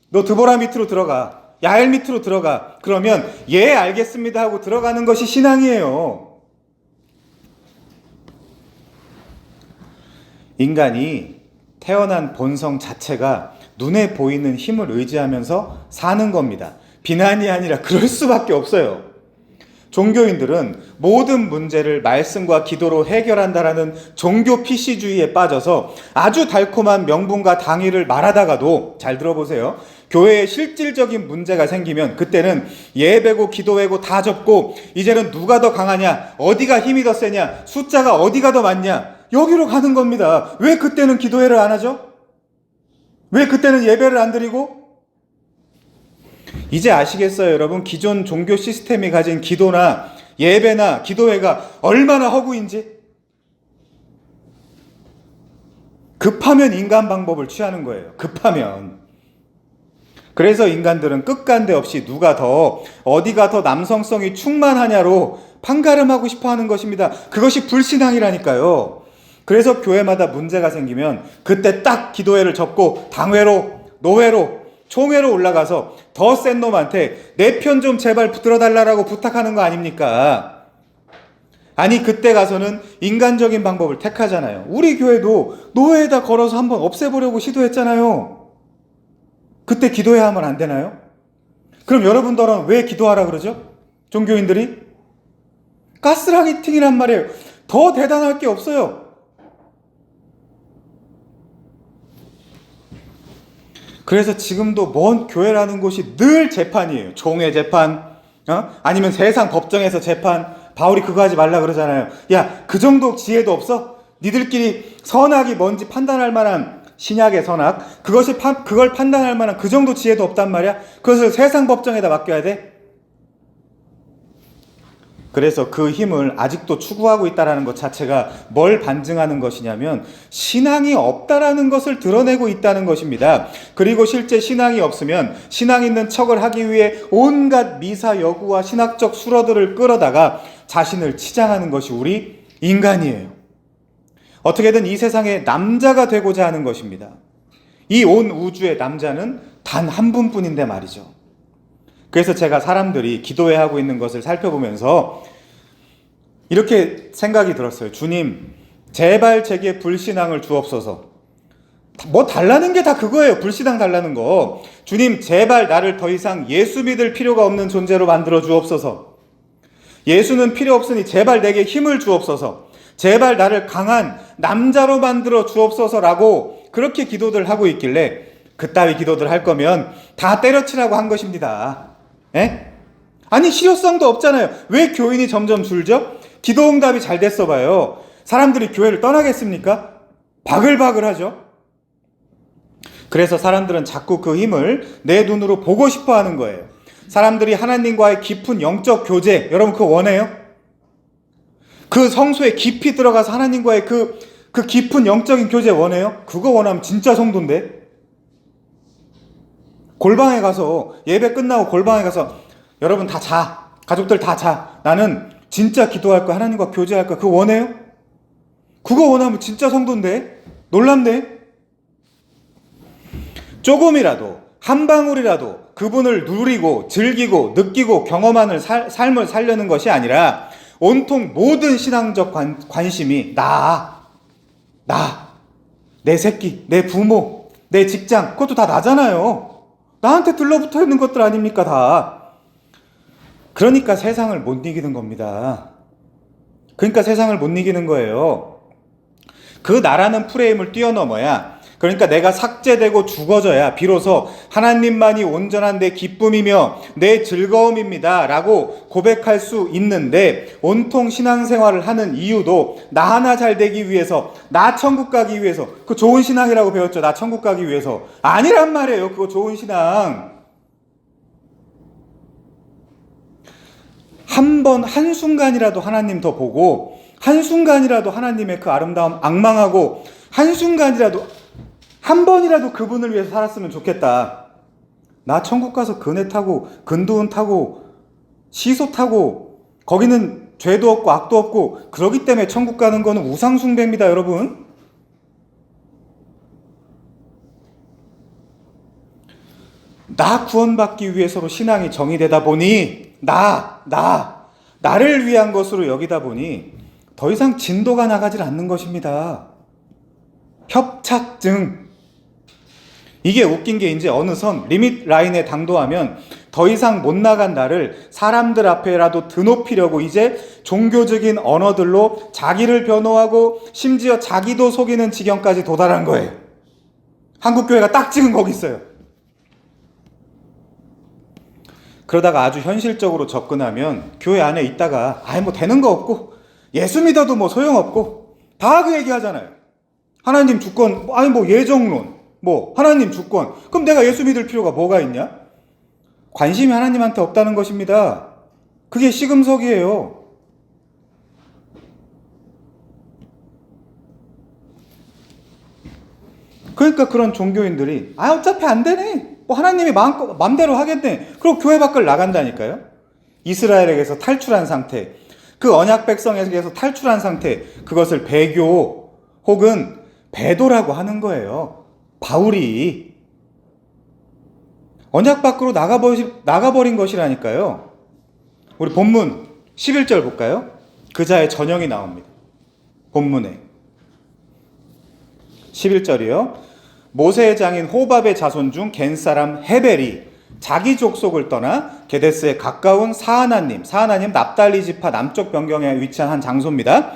너 드보라 밑으로 들어가, 야엘 밑으로 들어가. 그러면 예 알겠습니다 하고 들어가는 것이 신앙이에요. 인간이 태어난 본성 자체가 눈에 보이는 힘을 의지하면서 사는 겁니다. 비난이 아니라 그럴 수밖에 없어요. 종교인들은 모든 문제를 말씀과 기도로 해결한다라는 종교 PC주의에 빠져서 아주 달콤한 명분과 당위를 말하다가도, 잘 들어보세요, 교회에 실질적인 문제가 생기면 그때는 예배고 기도회고 다 접고 이제는 누가 더 강하냐, 어디가 힘이 더 세냐, 숫자가 어디가 더 많냐, 여기로 가는 겁니다. 왜 그때는 기도회를 안 하죠? 왜 그때는 예배를 안 드리고? 이제 아시겠어요, 여러분? 기존 종교 시스템이 가진 기도나 예배나 기도회가 얼마나 허구인지? 급하면 인간 방법을 취하는 거예요. 급하면. 그래서 인간들은 끝간데 없이 누가 더, 어디가 더 남성성이 충만하냐로 판가름하고 싶어 하는 것입니다. 그것이 불신앙이라니까요. 그래서 교회마다 문제가 생기면 그때 딱 기도회를 접고 당회로, 노회로, 총회로 올라가서 더 센 놈한테 내 편 좀 제발 들어달라고 부탁하는 거 아닙니까? 아니, 그때 가서는 인간적인 방법을 택하잖아요. 우리 교회도 노회에다 걸어서 한번 없애보려고 시도했잖아요. 그때 기도해야 하면 안 되나요? 그럼 여러분들은 왜 기도하라 그러죠? 종교인들이? 가스라이팅이란 말이에요. 더 대단할 게 없어요. 그래서 지금도 먼 교회라는 곳이 늘 재판이에요. 종의 재판, 아니면 세상 법정에서 재판. 바울이 그거 하지 말라 그러잖아요. 야, 그 정도 지혜도 없어? 니들끼리 선악이 뭔지 판단할 만한, 신약의 선악, 그걸 판단할 만한 그 정도 지혜도 없단 말이야? 그것을 세상 법정에다 맡겨야 돼? 그래서 그 힘을 아직도 추구하고 있다는 것 자체가 뭘 반증하는 것이냐면 신앙이 없다라는 것을 드러내고 있다는 것입니다. 그리고 실제 신앙이 없으면 신앙 있는 척을 하기 위해 온갖 미사 여구와 신학적 수로들을 끌어다가 자신을 치장하는 것이 우리 인간이에요. 어떻게든 이 세상에 남자가 되고자 하는 것입니다. 이 온 우주의 남자는 단 한 분뿐인데 말이죠. 그래서 제가 사람들이 기도회 하고 있는 것을 살펴보면서 이렇게 생각이 들었어요. 주님, 제발 제게 불신앙을 주옵소서. 뭐 달라는 게 다 그거예요. 불신앙 달라는 거. 주님, 제발 나를 더 이상 예수 믿을 필요가 없는 존재로 만들어 주옵소서. 예수는 필요 없으니 제발 내게 힘을 주옵소서. 제발 나를 강한 남자로 만들어 주옵소서라고 그렇게 기도들 하고 있길래 그따위 기도들 할 거면 다 때려치라고 한 것입니다. 에? 아니, 실효성도 없잖아요. 왜 교인이 점점 줄죠? 기도응답이 잘 됐어 봐요. 사람들이 교회를 떠나겠습니까? 바글바글 하죠. 그래서 사람들은 자꾸 그 힘을 내 눈으로 보고 싶어 하는 거예요. 사람들이 하나님과의 깊은 영적 교제, 여러분 그거 원해요? 그 성소에 깊이 들어가서 하나님과의 그 깊은 영적인 교제 원해요? 그거 원하면 진짜 성도인데? 골방에 가서, 예배 끝나고 골방에 가서 여러분 다 자. 가족들 다 자. 나는 진짜 기도할 거야. 하나님과 교제할 거야. 그거 원해요? 그거 원하면 진짜 성도인데? 놀랍네? 조금이라도, 한 방울이라도 그분을 누리고, 즐기고, 느끼고, 경험하는 삶을 살려는 것이 아니라 온통 모든 신앙적 관심이 내 새끼, 내 부모, 내 직장, 그것도 다 나잖아요. 나한테 들러붙어 있는 것들 아닙니까, 다. 그러니까 세상을 못 이기는 겁니다. 그러니까 세상을 못 이기는 거예요. 그 나라는 프레임을 뛰어넘어야, 그러니까 내가 삭제되고 죽어져야 비로소 하나님만이 온전한 내 기쁨이며 내 즐거움입니다 라고 고백할 수 있는데, 온통 신앙생활을 하는 이유도 나 하나 잘 되기 위해서, 나 천국 가기 위해서. 그 좋은 신앙이라고 배웠죠. 나 천국 가기 위해서. 아니란 말이에요. 그거 좋은 신앙. 한순간이라도 하나님 더 보고, 한순간이라도 하나님의 그 아름다움 앙망하고, 한순간이라도, 한 번이라도 그분을 위해서 살았으면 좋겠다. 나 천국 가서 그네 타고, 근두운 타고, 시소 타고, 거기는 죄도 없고 악도 없고, 그러기 때문에 천국 가는 거는 우상숭배입니다, 여러분. 나 구원받기 위해서로 신앙이 정의되다 보니, 나를 위한 것으로 여기다 보니 더 이상 진도가 나가질 않는 것입니다. 협착증. 이게 웃긴 게 이제 어느 선 리밋 라인에 당도하면 더 이상 못 나간 나를 사람들 앞에라도 드높이려고 이제 종교적인 언어들로 자기를 변호하고 심지어 자기도 속이는 지경까지 도달한 거예요. 한국교회가 딱 지금 거기 있어요. 그러다가 아주 현실적으로 접근하면 교회 안에 있다가 뭐 되는 거 없고 예수 믿어도 뭐 소용없고 다 그 얘기 하잖아요. 하나님 주권, 뭐 예정론, 뭐 하나님 주권. 그럼 내가 예수 믿을 필요가 뭐가 있냐? 관심이 하나님한테 없다는 것입니다. 그게 시금석이에요. 그러니까 그런 종교인들이 어차피 안 되네. 뭐 하나님이 마음대로 하겠네. 그리고 교회 밖을 나간다니까요. 이스라엘에게서 탈출한 상태, 그 언약 백성에게서 탈출한 상태, 그것을 배교 혹은 배도라고 하는 거예요. 바울이 언약 밖으로 나가버린 것이라니까요. 우리 본문 11절 볼까요? 그자의 전형이 나옵니다. 본문에 11절이요. 모세의 장인 호밥의 자손 중 겐 사람 헤벨이 자기 족속을 떠나 게데스에 가까운 사하나님 납달리 지파 남쪽 변경에 위치한 한 장소입니다.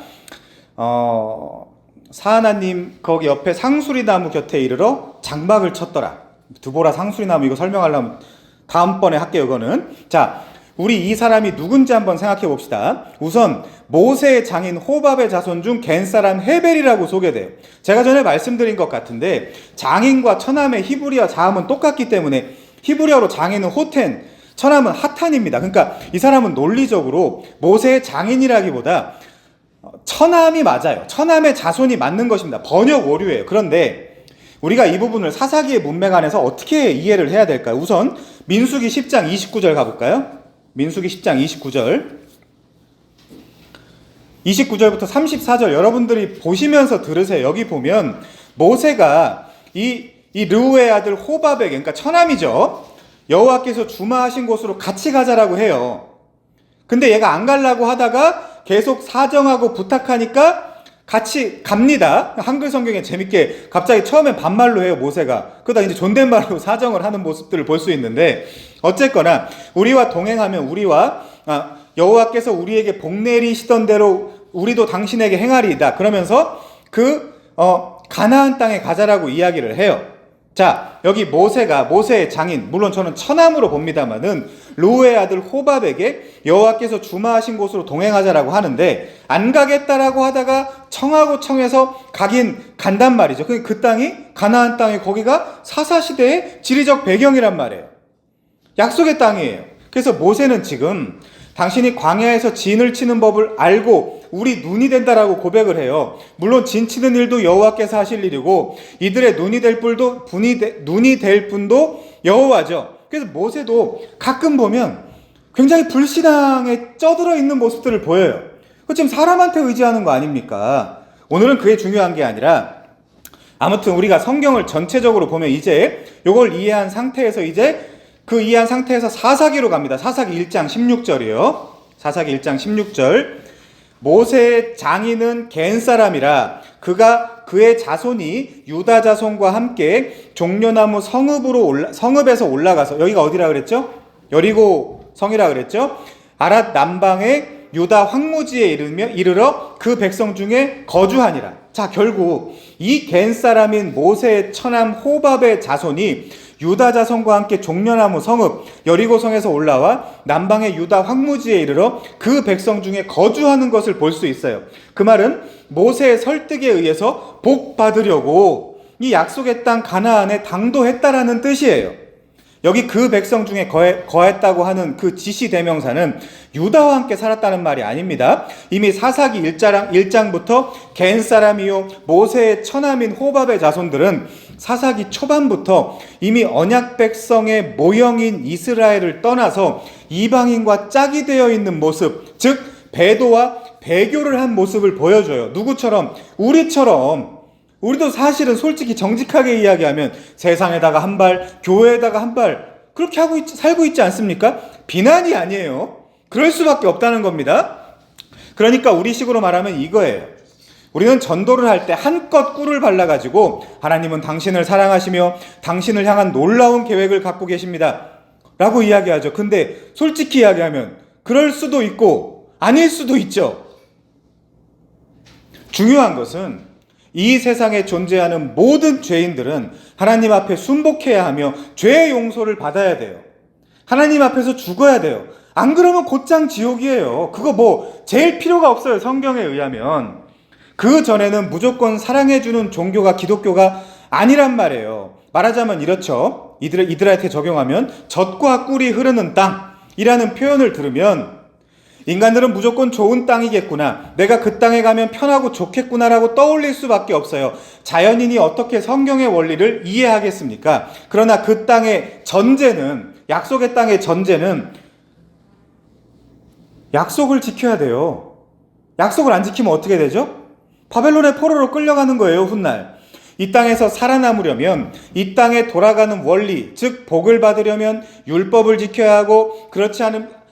사하나님 거기 옆에 상수리 나무 곁에 이르러 장막을 쳤더라. 드보라 상수리 나무 이거 설명하려면 다음번에 할게요. 이거는. 자, 우리 이 사람이 누군지 한번 생각해 봅시다. 우선 모세의 장인 호밥의 자손 중 겐 사람 헤벨이라고 소개돼요. 제가 전에 말씀드린 것 같은데 장인과 처남의 히브리어 자음은 똑같기 때문에 히브리어로 장인은 호텐, 처남은 하탄입니다. 그러니까 이 사람은 논리적으로 모세의 장인이라기보다 처남이 맞아요. 처남의 자손이 맞는 것입니다. 번역 오류예요. 그런데 우리가 이 부분을 사사기의 문맥 안에서 어떻게 이해를 해야 될까요? 우선 민수기 10장 29절 가볼까요? 민수기 10장 29절 29절부터 34절 여러분들이 보시면서 들으세요. 여기 보면 모세가 이 르우의 아들 호밥에게, 그러니까 처남이죠, 여호와께서 주마하신 곳으로 같이 가자라고 해요. 근데 얘가 안 가려고 하다가 계속 사정하고 부탁하니까 같이 갑니다. 한글 성경에 재밌게 갑자기 처음엔 반말로 해요, 모세가. 그러다 이제 존댓말로 사정을 하는 모습들을 볼 수 있는데, 어쨌거나 우리와 동행하면 여호와께서 우리에게 복 내리시던 대로 우리도 당신에게 행하리이다. 그러면서 가나안 땅에 가자라고 이야기를 해요. 자, 여기 모세의 장인, 물론 저는 처남으로 봅니다만은 르우의 아들 호밥에게 여호와께서 주마하신 곳으로 동행하자라고 하는데 안 가겠다라고 하다가 청해서 가긴 간단 말이죠. 그 땅이 가나안 땅이 거기가 사사시대의 지리적 배경이란 말이에요. 약속의 땅이에요. 그래서 모세는 지금 당신이 광야에서 진을 치는 법을 알고 우리 눈이 된다라고 고백을 해요. 물론 진 치는 일도 여호와께서 하실 일이고 이들의 눈이 될 분도 여호와죠. 그래서 모세도 가끔 보면 굉장히 불신앙에 쩌들어 있는 모습들을 보여요. 지금 사람한테 의지하는 거 아닙니까? 오늘은 그게 중요한 게 아니라 아무튼 우리가 성경을 전체적으로 보면 이제 이걸 이해한 상태에서 이해한 상태에서 사사기로 갑니다. 사사기 1장 16절이요. 사사기 1장 16절. 모세의 장인은 겐 사람이라 그의 자손이 유다 자손과 함께 종려나무 성읍에서 올라가서, 여기가 어디라 그랬죠? 여리고 성이라 그랬죠? 아랏 남방의 유다 황무지에 이르러 그 백성 중에 거주하니라. 자, 결국 이 겐 사람인 모세의 처남 호밥의 자손이 유다 자손과 함께 종려나무 성읍 여리고성에서 올라와 남방의 유다 황무지에 이르러 그 백성 중에 거주하는 것을 볼 수 있어요. 그 말은 모세의 설득에 의해서 복 받으려고 이 약속의 땅 가나안에 당도했다라는 뜻이에요. 여기 그 백성 중에 거했다고 하는 그 지시 대명사는 유다와 함께 살았다는 말이 아닙니다. 이미 사사기 1장부터 겐 사람이요 모세의 처남인 호밥의 자손들은 사사기 초반부터 이미 언약 백성의 모형인 이스라엘을 떠나서 이방인과 짝이 되어 있는 모습, 즉 배도와 배교를 한 모습을 보여줘요. 누구처럼? 우리도 사실은 솔직히 정직하게 이야기하면 세상에다가 한 발, 교회에다가 한 발, 그렇게 살고 있지 않습니까? 비난이 아니에요. 그럴 수밖에 없다는 겁니다. 그러니까 우리식으로 말하면 이거예요. 우리는 전도를 할 때 한껏 꿀을 발라가지고 하나님은 당신을 사랑하시며 당신을 향한 놀라운 계획을 갖고 계십니다 라고 이야기하죠. 근데 솔직히 이야기하면 그럴 수도 있고 아닐 수도 있죠. 중요한 것은 이 세상에 존재하는 모든 죄인들은 하나님 앞에 순복해야 하며 죄의 용서를 받아야 돼요. 하나님 앞에서 죽어야 돼요. 안 그러면 곧장 지옥이에요. 그거 뭐 제일 필요가 없어요. 성경에 의하면. 그 전에는 무조건 사랑해주는 종교가 기독교가 아니란 말이에요. 말하자면 이렇죠. 이들한테 적용하면 젖과 꿀이 흐르는 땅이라는 표현을 들으면 인간들은 무조건 좋은 땅이겠구나, 내가 그 땅에 가면 편하고 좋겠구나라고 떠올릴 수밖에 없어요. 자연인이 어떻게 성경의 원리를 이해하겠습니까? 그러나 그 땅의 전제는, 약속의 땅의 전제는 약속을 지켜야 돼요. 약속을 안 지키면 어떻게 되죠? 바벨론의 포로로 끌려가는 거예요. 훗날 이 땅에서 살아남으려면, 이 땅에 돌아가는 원리, 즉 복을 받으려면 율법을 지켜야 하고, 그렇지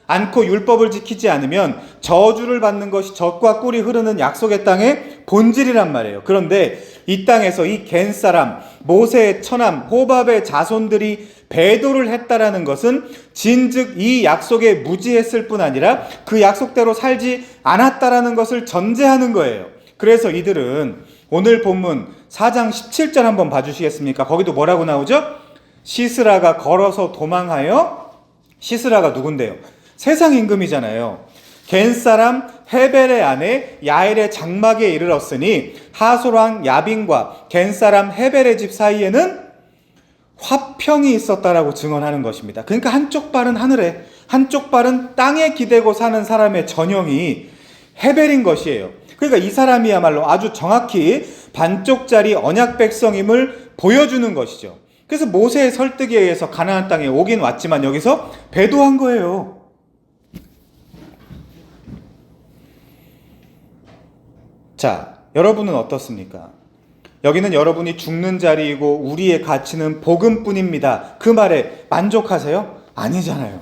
않고 율법을 지키지 않으면 저주를 받는 것이 젖과 꿀이 흐르는 약속의 땅의 본질이란 말이에요. 그런데 이 땅에서 이 겐 사람, 모세의 처남, 호밥의 자손들이 배도를 했다라는 것은 진즉 이 약속에 무지했을 뿐 아니라 그 약속대로 살지 않았다라는 것을 전제하는 거예요. 그래서 이들은 오늘 본문 4장 17절 한번 봐주시겠습니까? 거기도 뭐라고 나오죠? 시스라가 걸어서 도망하여, 시스라가 누군데요? 세상 임금이잖아요. 겐 사람 헤벨의 아내 야엘의 장막에 이르렀으니 하솔왕 야빈과 겐 사람 헤벨의 집 사이에는 화평이 있었다라고 증언하는 것입니다. 그러니까 한쪽 발은 하늘에, 한쪽 발은 땅에 기대고 사는 사람의 전형이 헤벨인 것이에요. 그러니까 이 사람이야말로 아주 정확히 반쪽짜리 언약 백성임을 보여주는 것이죠. 그래서 모세의 설득에 의해서 가나안 땅에 오긴 왔지만 여기서 배도한 거예요. 자, 여러분은 어떻습니까? 여기는 여러분이 죽는 자리이고 우리의 가치는 복음뿐입니다. 그 말에 만족하세요? 아니잖아요.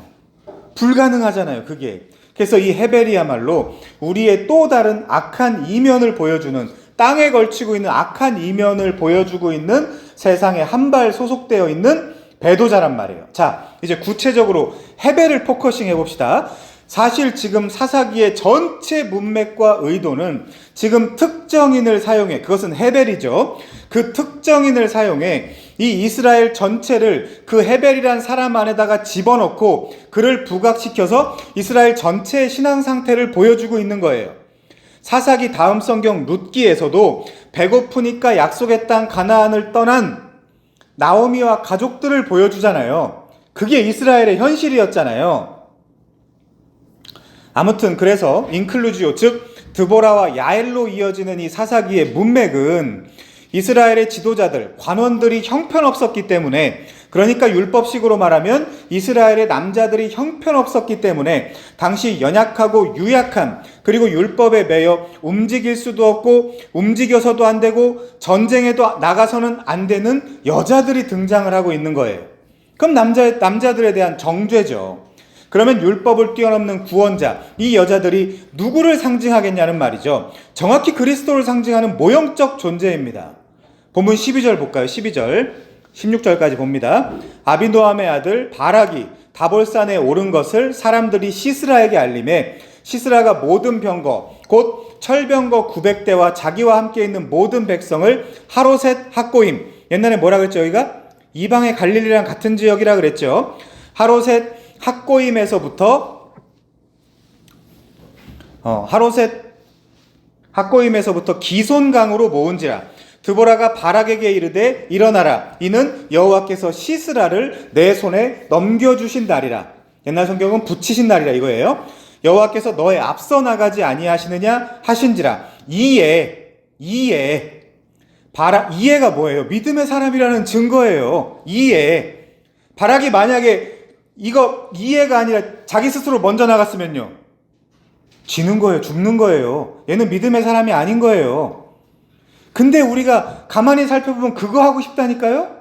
불가능하잖아요, 그게. 그래서 이 헤벨이야말로 우리의 또 다른 악한 이면을 보여주는, 땅에 걸치고 있는 악한 이면을 보여주고 있는, 세상에 한 발 소속되어 있는 배도자란 말이에요. 자, 이제 구체적으로 헤벨을 포커싱 해봅시다. 사실 지금 사사기의 전체 문맥과 의도는 지금 특정인을 사용해, 그것은 헤벨이죠. 그 특정인을 사용해 이 이스라엘 전체를 그 헤벨이란 사람 안에다가 집어넣고 그를 부각시켜서 이스라엘 전체의 신앙 상태를 보여주고 있는 거예요. 사사기 다음 성경 룻기에서도 배고프니까 약속의 땅 가나안을 떠난 나오미와 가족들을 보여주잖아요. 그게 이스라엘의 현실이었잖아요. 아무튼 그래서 인클루지오, 즉 드보라와 야엘로 이어지는 이 사사기의 문맥은 이스라엘의 지도자들, 관원들이 형편없었기 때문에, 그러니까 율법식으로 말하면 이스라엘의 남자들이 형편없었기 때문에 당시 연약하고 유약한, 그리고 율법에 매여 움직일 수도 없고 움직여서도 안 되고 전쟁에도 나가서는 안 되는 여자들이 등장을 하고 있는 거예요. 그럼 남자들에 대한 정죄죠. 그러면 율법을 뛰어넘는 구원자, 이 여자들이 누구를 상징하겠냐는 말이죠. 정확히 그리스도를 상징하는 모형적 존재입니다. 본문 12절 볼까요? 12절, 16절까지 봅니다. 아비노함의 아들 바락이 다볼산에 오른 것을 사람들이 시스라에게 알림해 시스라가 모든 병거, 곧 철병거 900대와 자기와 함께 있는 모든 백성을 하로셋 학고임, 옛날에 뭐라 그랬죠? 여기가 이방의 갈릴리랑 같은 지역이라 그랬죠. 하로셋 학고임에서부터 기손강으로 모은지라. 드보라가 바락에게 이르되 일어나라, 이는 여호와께서 시스라를 내 손에 넘겨주신다리라. 옛날 성경은 붙이신 날이라 이거예요. 여호와께서 너의 앞서 나가지 아니하시느냐 하신지라. 이해가 뭐예요? 믿음의 사람이라는 증거예요. 바락이 만약에 이거 이해가 아니라 자기 스스로 먼저 나갔으면요, 지는 거예요. 죽는 거예요. 얘는 믿음의 사람이 아닌 거예요. 근데 우리가 가만히 살펴보면 그거 하고 싶다니까요?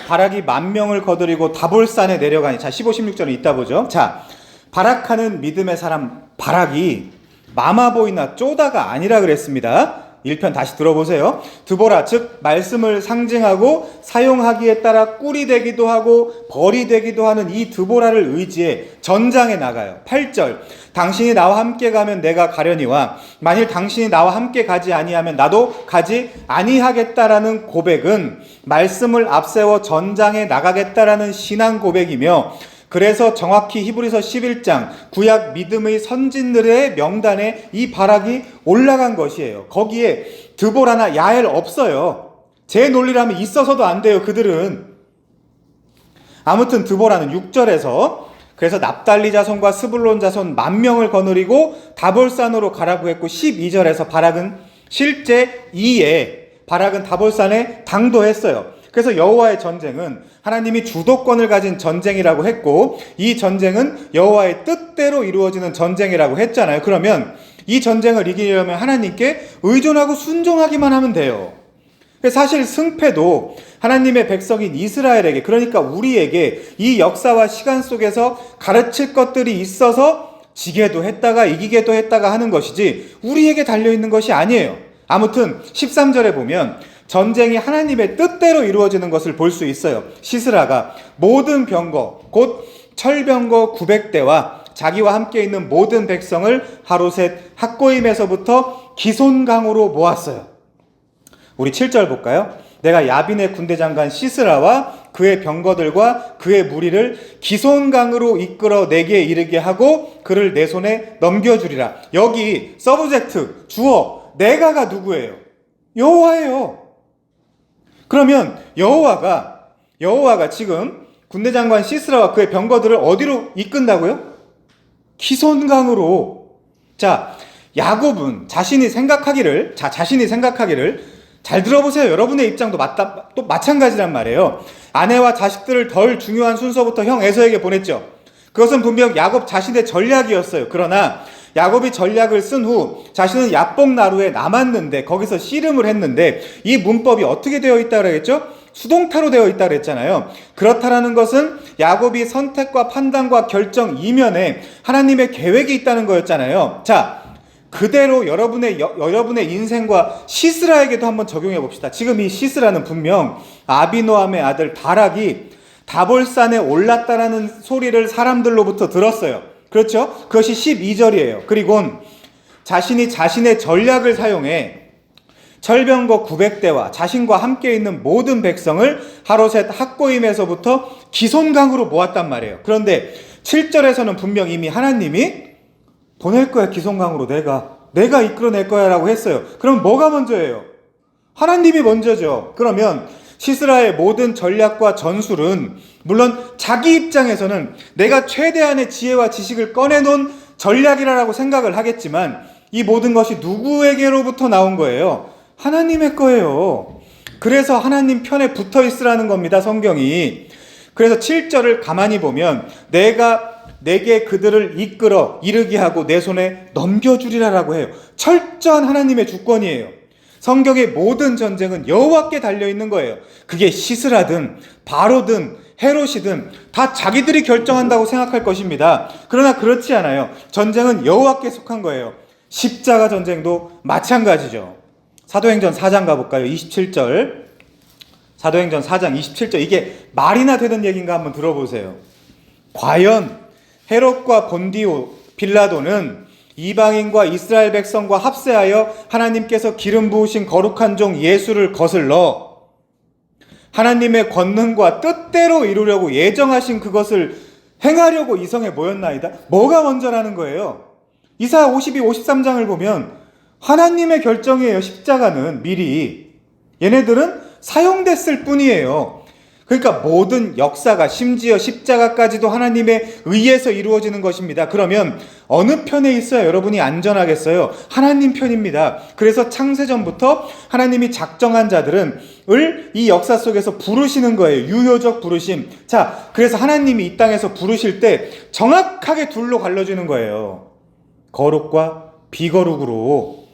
바락이 10,000명을 거느리고 다볼산에 내려가니, 자 15, 16절은 이따 보죠. 자, 바락하는 믿음의 사람 바락이 마마보이나 쪼다가 아니라 그랬습니다. 1편 다시 들어보세요. 드보라, 즉 말씀을 상징하고 사용하기에 따라 꿀이 되기도 하고 벌이 되기도 하는 이 드보라를 의지해 전장에 나가요. 8절, 당신이 나와 함께 가면 내가 가려니와 만일 당신이 나와 함께 가지 아니하면 나도 가지 아니하겠다라는 고백은 말씀을 앞세워 전장에 나가겠다라는 신앙 고백이며, 그래서 정확히 히브리서 11장 구약 믿음의 선진들의 명단에 이 바락이 올라간 것이에요. 거기에 드보라나 야엘 없어요. 제 논리라면 있어서도 안 돼요. 그들은. 아무튼 드보라는 6절에서 그래서 납달리 자손과 스불론 자손 10,000명을 거느리고 다볼산으로 가라고 했고, 12절에서 바락은 실제 바락은 다볼산에 당도했어요. 그래서 여호와의 전쟁은 하나님이 주도권을 가진 전쟁이라고 했고, 이 전쟁은 여호와의 뜻대로 이루어지는 전쟁이라고 했잖아요. 그러면 이 전쟁을 이기려면 하나님께 의존하고 순종하기만 하면 돼요. 사실 승패도 하나님의 백성인 이스라엘에게, 그러니까 우리에게 이 역사와 시간 속에서 가르칠 것들이 있어서 지게도 했다가 이기게도 했다가 하는 것이지 우리에게 달려있는 것이 아니에요. 아무튼 13절에 보면 전쟁이 하나님의 뜻대로 이루어지는 것을 볼 수 있어요. 시스라가 모든 병거 곧 철병거 900대와 자기와 함께 있는 모든 백성을 하루셋 학고임에서부터 기손강으로 모았어요. 우리 7절 볼까요? 내가 야빈의 군대 장관 시스라와 그의 병거들과 그의 무리를 기손강으로 이끌어 내게 이르게 하고 그를 내 손에 넘겨주리라. 여기 서브젝트 주어 내가가 누구예요? 여호와예요. 그러면 여호와가 지금 군대 장관 시스라와 그의 병거들을 어디로 이끈다고요? 기손강으로. 자, 야곱은 자신이 생각하기를 잘 들어보세요. 여러분의 입장도 또 마찬가지란 말이에요. 아내와 자식들을 덜 중요한 순서부터 형 에서에게 보냈죠. 그것은 분명 야곱 자신의 전략이었어요. 그러나 야곱이 전략을 쓴 후 자신은 야복 나루에 남았는데 거기서 씨름을 했는데, 이 문법이 어떻게 되어 있다고 그랬죠? 수동타로 되어 있다고 그랬잖아요. 그렇다라는 것은 야곱이 선택과 판단과 결정 이면에 하나님의 계획이 있다는 거였잖아요. 자, 그대로 여러분의 인생과 시스라에게도 한번 적용해 봅시다. 지금 이 시스라는 분명 아비노함의 아들 바락이 다볼산에 올랐다라는 소리를 사람들로부터 들었어요. 그렇죠? 그것이 12절이에요. 그리고 자신이 자신의 전략을 사용해 철병거 900대와 자신과 함께 있는 모든 백성을 하루셋 학고임에서부터 기손강으로 모았단 말이에요. 그런데 7절에서는 분명 이미 하나님이 보낼 거야, 기손강으로 내가 이끌어낼 거야 라고 했어요. 그럼 뭐가 먼저예요? 하나님이 먼저죠. 그러면 시스라의 모든 전략과 전술은 물론 자기 입장에서는 내가 최대한의 지혜와 지식을 꺼내놓은 전략이라고 생각을 하겠지만, 이 모든 것이 누구에게로부터 나온 거예요? 하나님의 거예요. 그래서 하나님 편에 붙어 있으라는 겁니다, 성경이. 그래서 7절을 가만히 보면 내게 그들을 이끌어 이르게 하고 내 손에 넘겨주리라라고 해요. 철저한 하나님의 주권이에요. 성경의 모든 전쟁은 여호와께 달려있는 거예요. 그게 시스라든 바로든 헤롯이든 다 자기들이 결정한다고 생각할 것입니다. 그러나 그렇지 않아요. 전쟁은 여호와께 속한 거예요. 십자가 전쟁도 마찬가지죠. 사도행전 4장 가볼까요? 27절. 사도행전 4장 27절. 이게 말이나 되는 얘기인가 한번 들어보세요. 과연 헤롯과 본디오 빌라도는 이방인과 이스라엘 백성과 합세하여 하나님께서 기름 부으신 거룩한 종 예수를 거슬러 하나님의 권능과 뜻대로 이루려고 예정하신 그것을 행하려고 이성에 모였나이다? 뭐가 먼저라는 거예요? 이사야 52, 53장을 보면 하나님의 결정이에요. 십자가는 미리. 얘네들은 사용됐을 뿐이에요. 그러니까 모든 역사가, 심지어 십자가까지도 하나님의 의에서 이루어지는 것입니다. 그러면 어느 편에 있어야 여러분이 안전하겠어요? 하나님 편입니다. 그래서 창세전부터 하나님이 작정한 자들은 이 역사 속에서 부르시는 거예요. 유효적 부르심. 자, 그래서 하나님이 이 땅에서 부르실 때 정확하게 둘로 갈라주는 거예요. 거룩과 비거룩으로.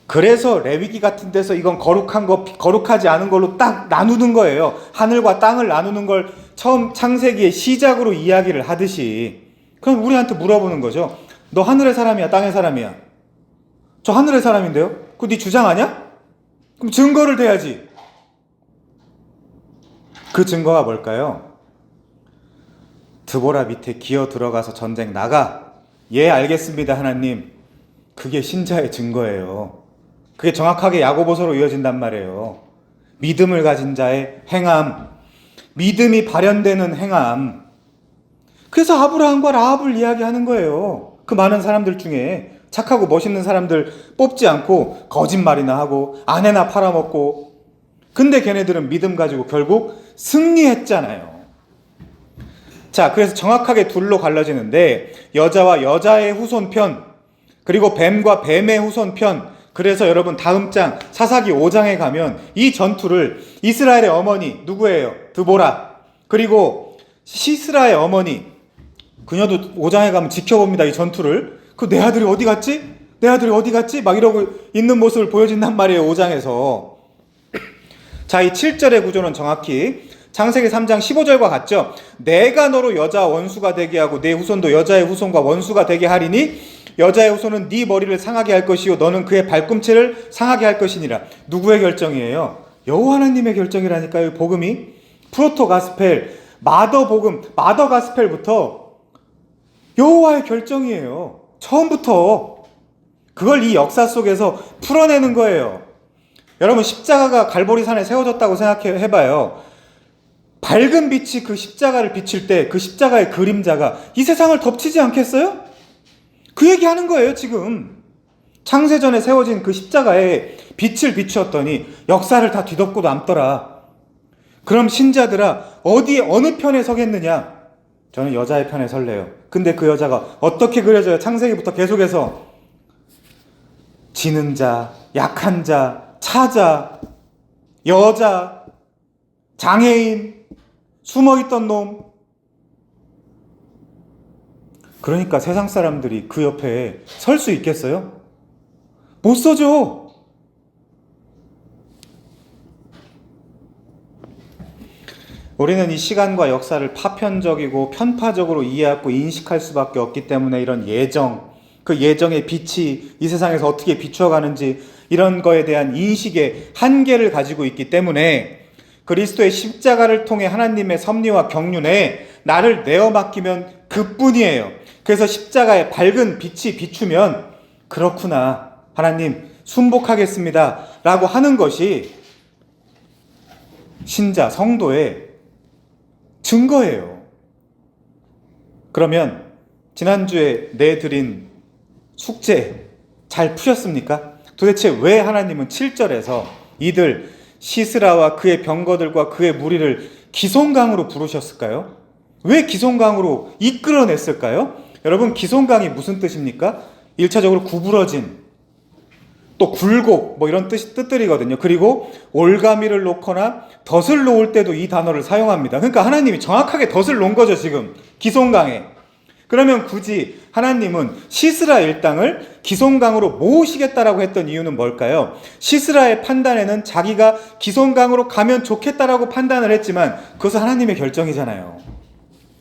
그래서 레위기 같은 데서 이건 거룩한 거, 거룩하지 않은 걸로 딱 나누는 거예요. 하늘과 땅을 나누는 걸 처음 창세기의 시작으로 이야기를 하듯이. 그럼 우리한테 물어보는 거죠. 너 하늘의 사람이야, 땅의 사람이야? 저 하늘의 사람인데요? 그거 네 주장 아니야? 그럼 증거를 대야지. 그 증거가 뭘까요? 드보라 밑에 기어 들어가서 전쟁 나가. 예, 알겠습니다, 하나님. 그게 신자의 증거예요. 그게 정확하게 야고보서로 이어진단 말이에요. 믿음을 가진 자의 행함, 믿음이 발현되는 행함. 그래서 아브라함과 라합을 이야기하는 거예요. 그 많은 사람들 중에 착하고 멋있는 사람들 뽑지 않고 거짓말이나 하고 아내나 팔아먹고, 근데 걔네들은 믿음 가지고 결국 승리했잖아요. 자, 그래서 정확하게 둘로 갈라지는데 여자와 여자의 후손편, 그리고 뱀과 뱀의 후손편. 그래서 여러분 다음 장 사사기 5장에 가면 이 전투를 이스라엘의 어머니 누구예요? 드보라. 그리고 시스라의 어머니, 그녀도 5장에 가면 지켜봅니다, 이 전투를. 그 내 아들이 어디 갔지? 내 아들이 어디 갔지? 막 이러고 있는 모습을 보여준단 말이에요, 5장에서. 자, 이 7절의 구조는 정확히 창세기 3장 15절과 같죠? 내가 너로 여자 원수가 되게 하고 내 후손도 여자의 후손과 원수가 되게 하리니 여자의 후손은 네 머리를 상하게 할 것이요 너는 그의 발꿈치를 상하게 할 것이니라. 누구의 결정이에요? 여호와 하나님의 결정이라니까요. 복음이 프로토 가스펠, 마더 복음, 마더 가스펠부터 여호와의 결정이에요. 처음부터. 그걸 이 역사 속에서 풀어내는 거예요. 여러분, 십자가가 갈보리산에 세워졌다고 생각해봐요. 밝은 빛이 그 십자가를 비칠 때 그 십자가의 그림자가 이 세상을 덮치지 않겠어요? 그 얘기하는 거예요, 지금. 창세전에 세워진 그 십자가에 빛을 비추었더니 역사를 다 뒤덮고 남더라. 그럼 신자들아, 어느 편에 서겠느냐? 저는 여자의 편에 설래요. 근데 그 여자가 어떻게 그려져요? 창세기부터 계속해서 지는 자, 약한 자, 차자, 여자, 장애인, 숨어있던 놈. 그러니까 세상 사람들이 그 옆에 설 수 있겠어요? 못 서죠. 우리는 이 시간과 역사를 파편적이고 편파적으로 이해하고 인식할 수밖에 없기 때문에 이런 예정, 그 예정의 빛이 이 세상에서 어떻게 비추어가는지 이런 거에 대한 인식의 한계를 가지고 있기 때문에 그리스도의 십자가를 통해 하나님의 섭리와 경륜 내에 나를 내어 맡기면 그뿐이에요. 그래서 십자가의 밝은 빛이 비추면 그렇구나, 하나님 순복하겠습니다 라고 하는 것이 신자, 성도의 증거예요. 그러면 지난주에 내드린 숙제 잘 푸셨습니까? 도대체 왜 하나님은 7절에서 이들 시스라와 그의 병거들과 그의 무리를 기손강으로 부르셨을까요? 왜 기손강으로 이끌어냈을까요? 여러분, 기손강이 무슨 뜻입니까? 1차적으로 구부러진, 또 굴곡, 뭐 이런 뜻들이거든요. 그리고 올가미를 놓거나 덫을 놓을 때도 이 단어를 사용합니다. 그러니까 하나님이 정확하게 덫을 놓은 거죠, 지금 기손강에. 그러면 굳이 하나님은 시스라 일당을 기손강으로 모으시겠다라고 했던 이유는 뭘까요? 시스라의 판단에는 자기가 기손강으로 가면 좋겠다라고 판단을 했지만 그것은 하나님의 결정이잖아요.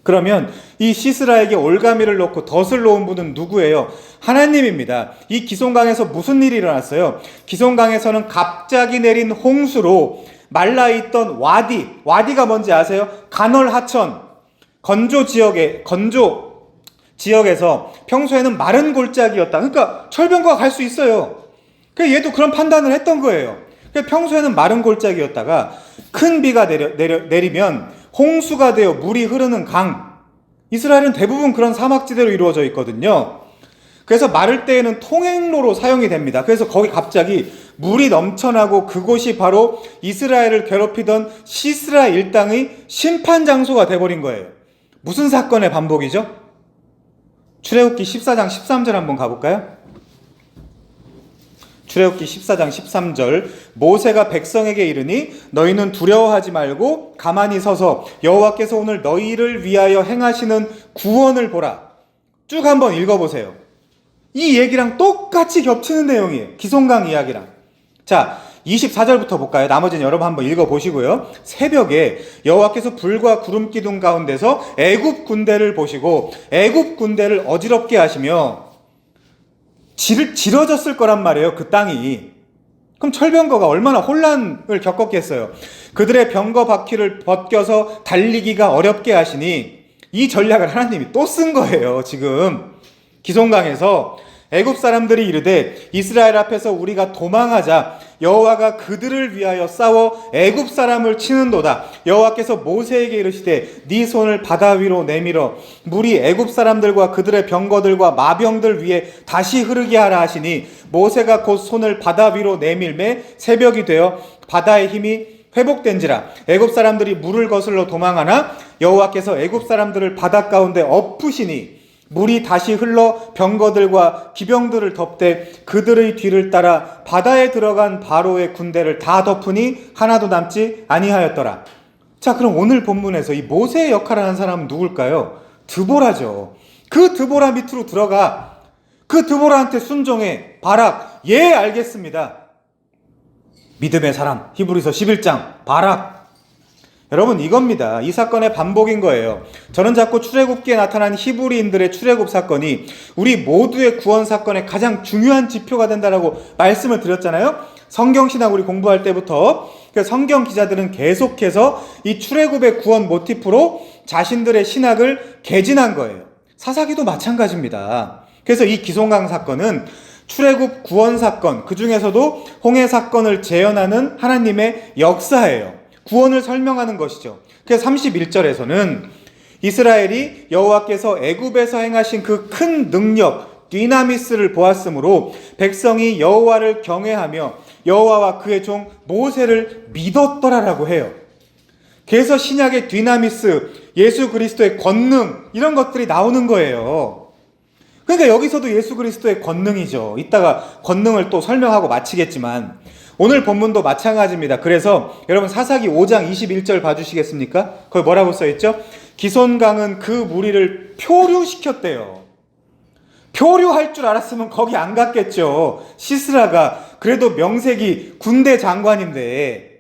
그러면 이 시스라에게 올가미를 놓고 덫을 놓은 분은 누구예요? 하나님입니다. 이 기손강에서 무슨 일이 일어났어요? 기손강에서는 갑자기 내린 홍수로 말라있던 와디가 뭔지 아세요? 간헐하천, 건조 지역에서 평소에는 마른 골짜기였다. 그러니까 철병거가 갈 수 있어요. 그래서 얘도 그런 판단을 했던 거예요. 평소에는 마른 골짜기였다가 큰 비가 내리면 홍수가 되어 물이 흐르는 강. 이스라엘은 대부분 그런 사막지대로 이루어져 있거든요. 그래서 마를 때에는 통행로로 사용이 됩니다. 그래서 거기 갑자기 물이 넘쳐나고 그곳이 바로 이스라엘을 괴롭히던 시스라 일당의 심판 장소가 돼버린 거예요. 무슨 사건의 반복이죠? 출애굽기 14장 13절 한번 가볼까요? 출애굽기 14장 13절 모세가 백성에게 이르니 너희는 두려워하지 말고 가만히 서서 여호와께서 오늘 너희를 위하여 행하시는 구원을 보라. 쭉 한번 읽어보세요. 이 얘기랑 똑같이 겹치는 내용이에요. 기손강 이야기랑. 자, 24절부터 볼까요? 나머지는 여러분 한번 읽어보시고요. 새벽에 여호와께서 불과 구름 기둥 가운데서 애굽 군대를 보시고 애굽 군대를 어지럽게 하시며 지러졌을 거란 말이에요. 그 땅이. 그럼 철병거가 얼마나 혼란을 겪었겠어요. 그들의 병거 바퀴를 벗겨서 달리기가 어렵게 하시니 이 전략을 하나님이 또 쓴 거예요. 지금 기송강에서 애굽 사람들이 이르되 이스라엘 앞에서 우리가 도망하자 여호와가 그들을 위하여 싸워 애굽 사람을 치는도다. 여호와께서 모세에게 이르시되 네 손을 바다 위로 내밀어 물이 애굽 사람들과 그들의 병거들과 마병들 위에 다시 흐르게 하라 하시니 모세가 곧 손을 바다 위로 내밀매 새벽이 되어 바다의 힘이 회복된지라. 애굽 사람들이 물을 거슬러 도망하나 여호와께서 애굽 사람들을 바다 가운데 엎으시니 물이 다시 흘러 병거들과 기병들을 덮되 그들의 뒤를 따라 바다에 들어간 바로의 군대를 다 덮으니 하나도 남지 아니하였더라. 자, 그럼 오늘 본문에서 이 모세의 역할을 하는 사람은 누굴까요? 드보라죠. 그 드보라 밑으로 들어가. 그 드보라한테 순종해. 바락, 예, 알겠습니다. 믿음의 사람, 히브리서 11장 바락. 여러분, 이겁니다. 이 사건의 반복인 거예요. 저는 자꾸 출애굽기에 나타난 히브리인들의 출애굽 사건이 우리 모두의 구원 사건의 가장 중요한 지표가 된다라고 말씀을 드렸잖아요. 성경신학 우리 공부할 때부터 성경 기자들은 계속해서 이 출애굽의 구원 모티프로 자신들의 신학을 개진한 거예요. 사사기도 마찬가지입니다. 그래서 이 기송강 사건은 출애굽 구원 사건, 그 중에서도 홍해 사건을 재현하는 하나님의 역사예요. 구원을 설명하는 것이죠. 그래서 31절에서는 이스라엘이 여호와께서 애굽에서 행하신 그 큰 능력, 디나미스를 보았으므로 백성이 여호와를 경외하며 여호와와 그의 종 모세를 믿었더라라고 해요. 그래서 신약의 디나미스, 예수 그리스도의 권능, 이런 것들이 나오는 거예요. 그러니까 여기서도 예수 그리스도의 권능이죠. 이따가 권능을 또 설명하고 마치겠지만 오늘 본문도 마찬가지입니다. 그래서 여러분 사사기 5장 21절 봐주시겠습니까? 거기 뭐라고 써있죠? 기손강은 그 무리를 표류시켰대요. 표류할 줄 알았으면 거기 안 갔겠죠. 시스라가 그래도 명색이 군대 장관인데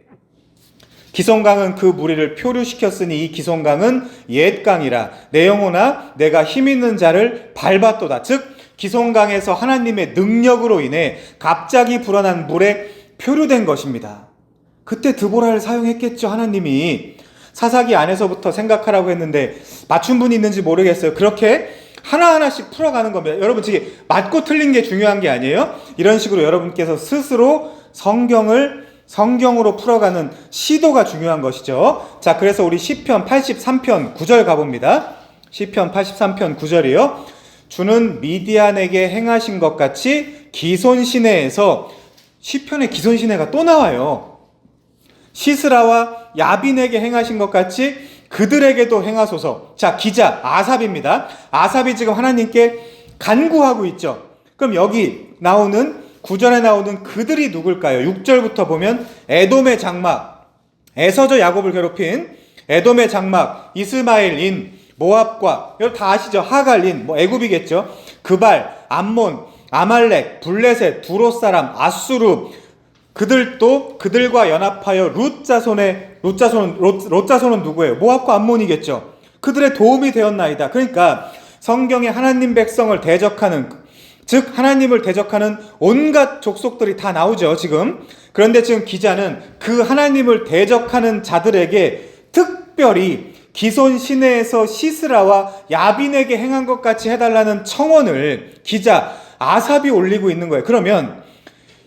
기손강은 그 무리를 표류시켰으니 이 기손강은 옛강이라 내 영혼아 내가 힘있는 자를 밟았도다. 즉 기손강에서 하나님의 능력으로 인해 갑자기 불어난 물에 표류된 것입니다. 그때 드보라를 사용했겠죠. 하나님이 사사기 안에서부터 생각하라고 했는데 맞춘 분이 있는지 모르겠어요. 그렇게 하나하나씩 풀어가는 겁니다. 여러분 지금 맞고 틀린 게 중요한 게 아니에요. 이런 식으로 여러분께서 스스로 성경으로 풀어가는 시도가 중요한 것이죠. 자, 그래서 우리 시편 83편 9절 가봅니다. 시편 83편 9절이요. 주는 미디안에게 행하신 것 같이 기손 시내에서 시편의 기손 시내가 또 나와요. 시스라와 야빈에게 행하신 것 같이 그들에게도 행하소서. 자, 기자 아삽입니다. 아삽이 지금 하나님께 간구하고 있죠. 그럼 여기 나오는 9절에 나오는 그들이 누굴까요? 6절부터 보면 에돔의 장막, 에서저 야곱을 괴롭힌 에돔의 장막, 이스마엘인, 모압과 여러분 다 아시죠? 하갈인, 애굽이겠죠. 그발, 암몬, 아말렉, 블레셋, 두롯 사람, 아수르, 그들도 그들과 연합하여 롯 자손은 누구예요? 모압과 암몬이겠죠. 그들의 도움이 되었나이다. 그러니까 성경에 하나님 백성을 대적하는, 즉 하나님을 대적하는 온갖 족속들이 다 나오죠, 지금. 그런데 지금 기자는 그 하나님을 대적하는 자들에게 특별히 기손 시내에서 시스라와 야빈에게 행한 것 같이 해달라는 청원을 기자 아삽이 올리고 있는 거예요. 그러면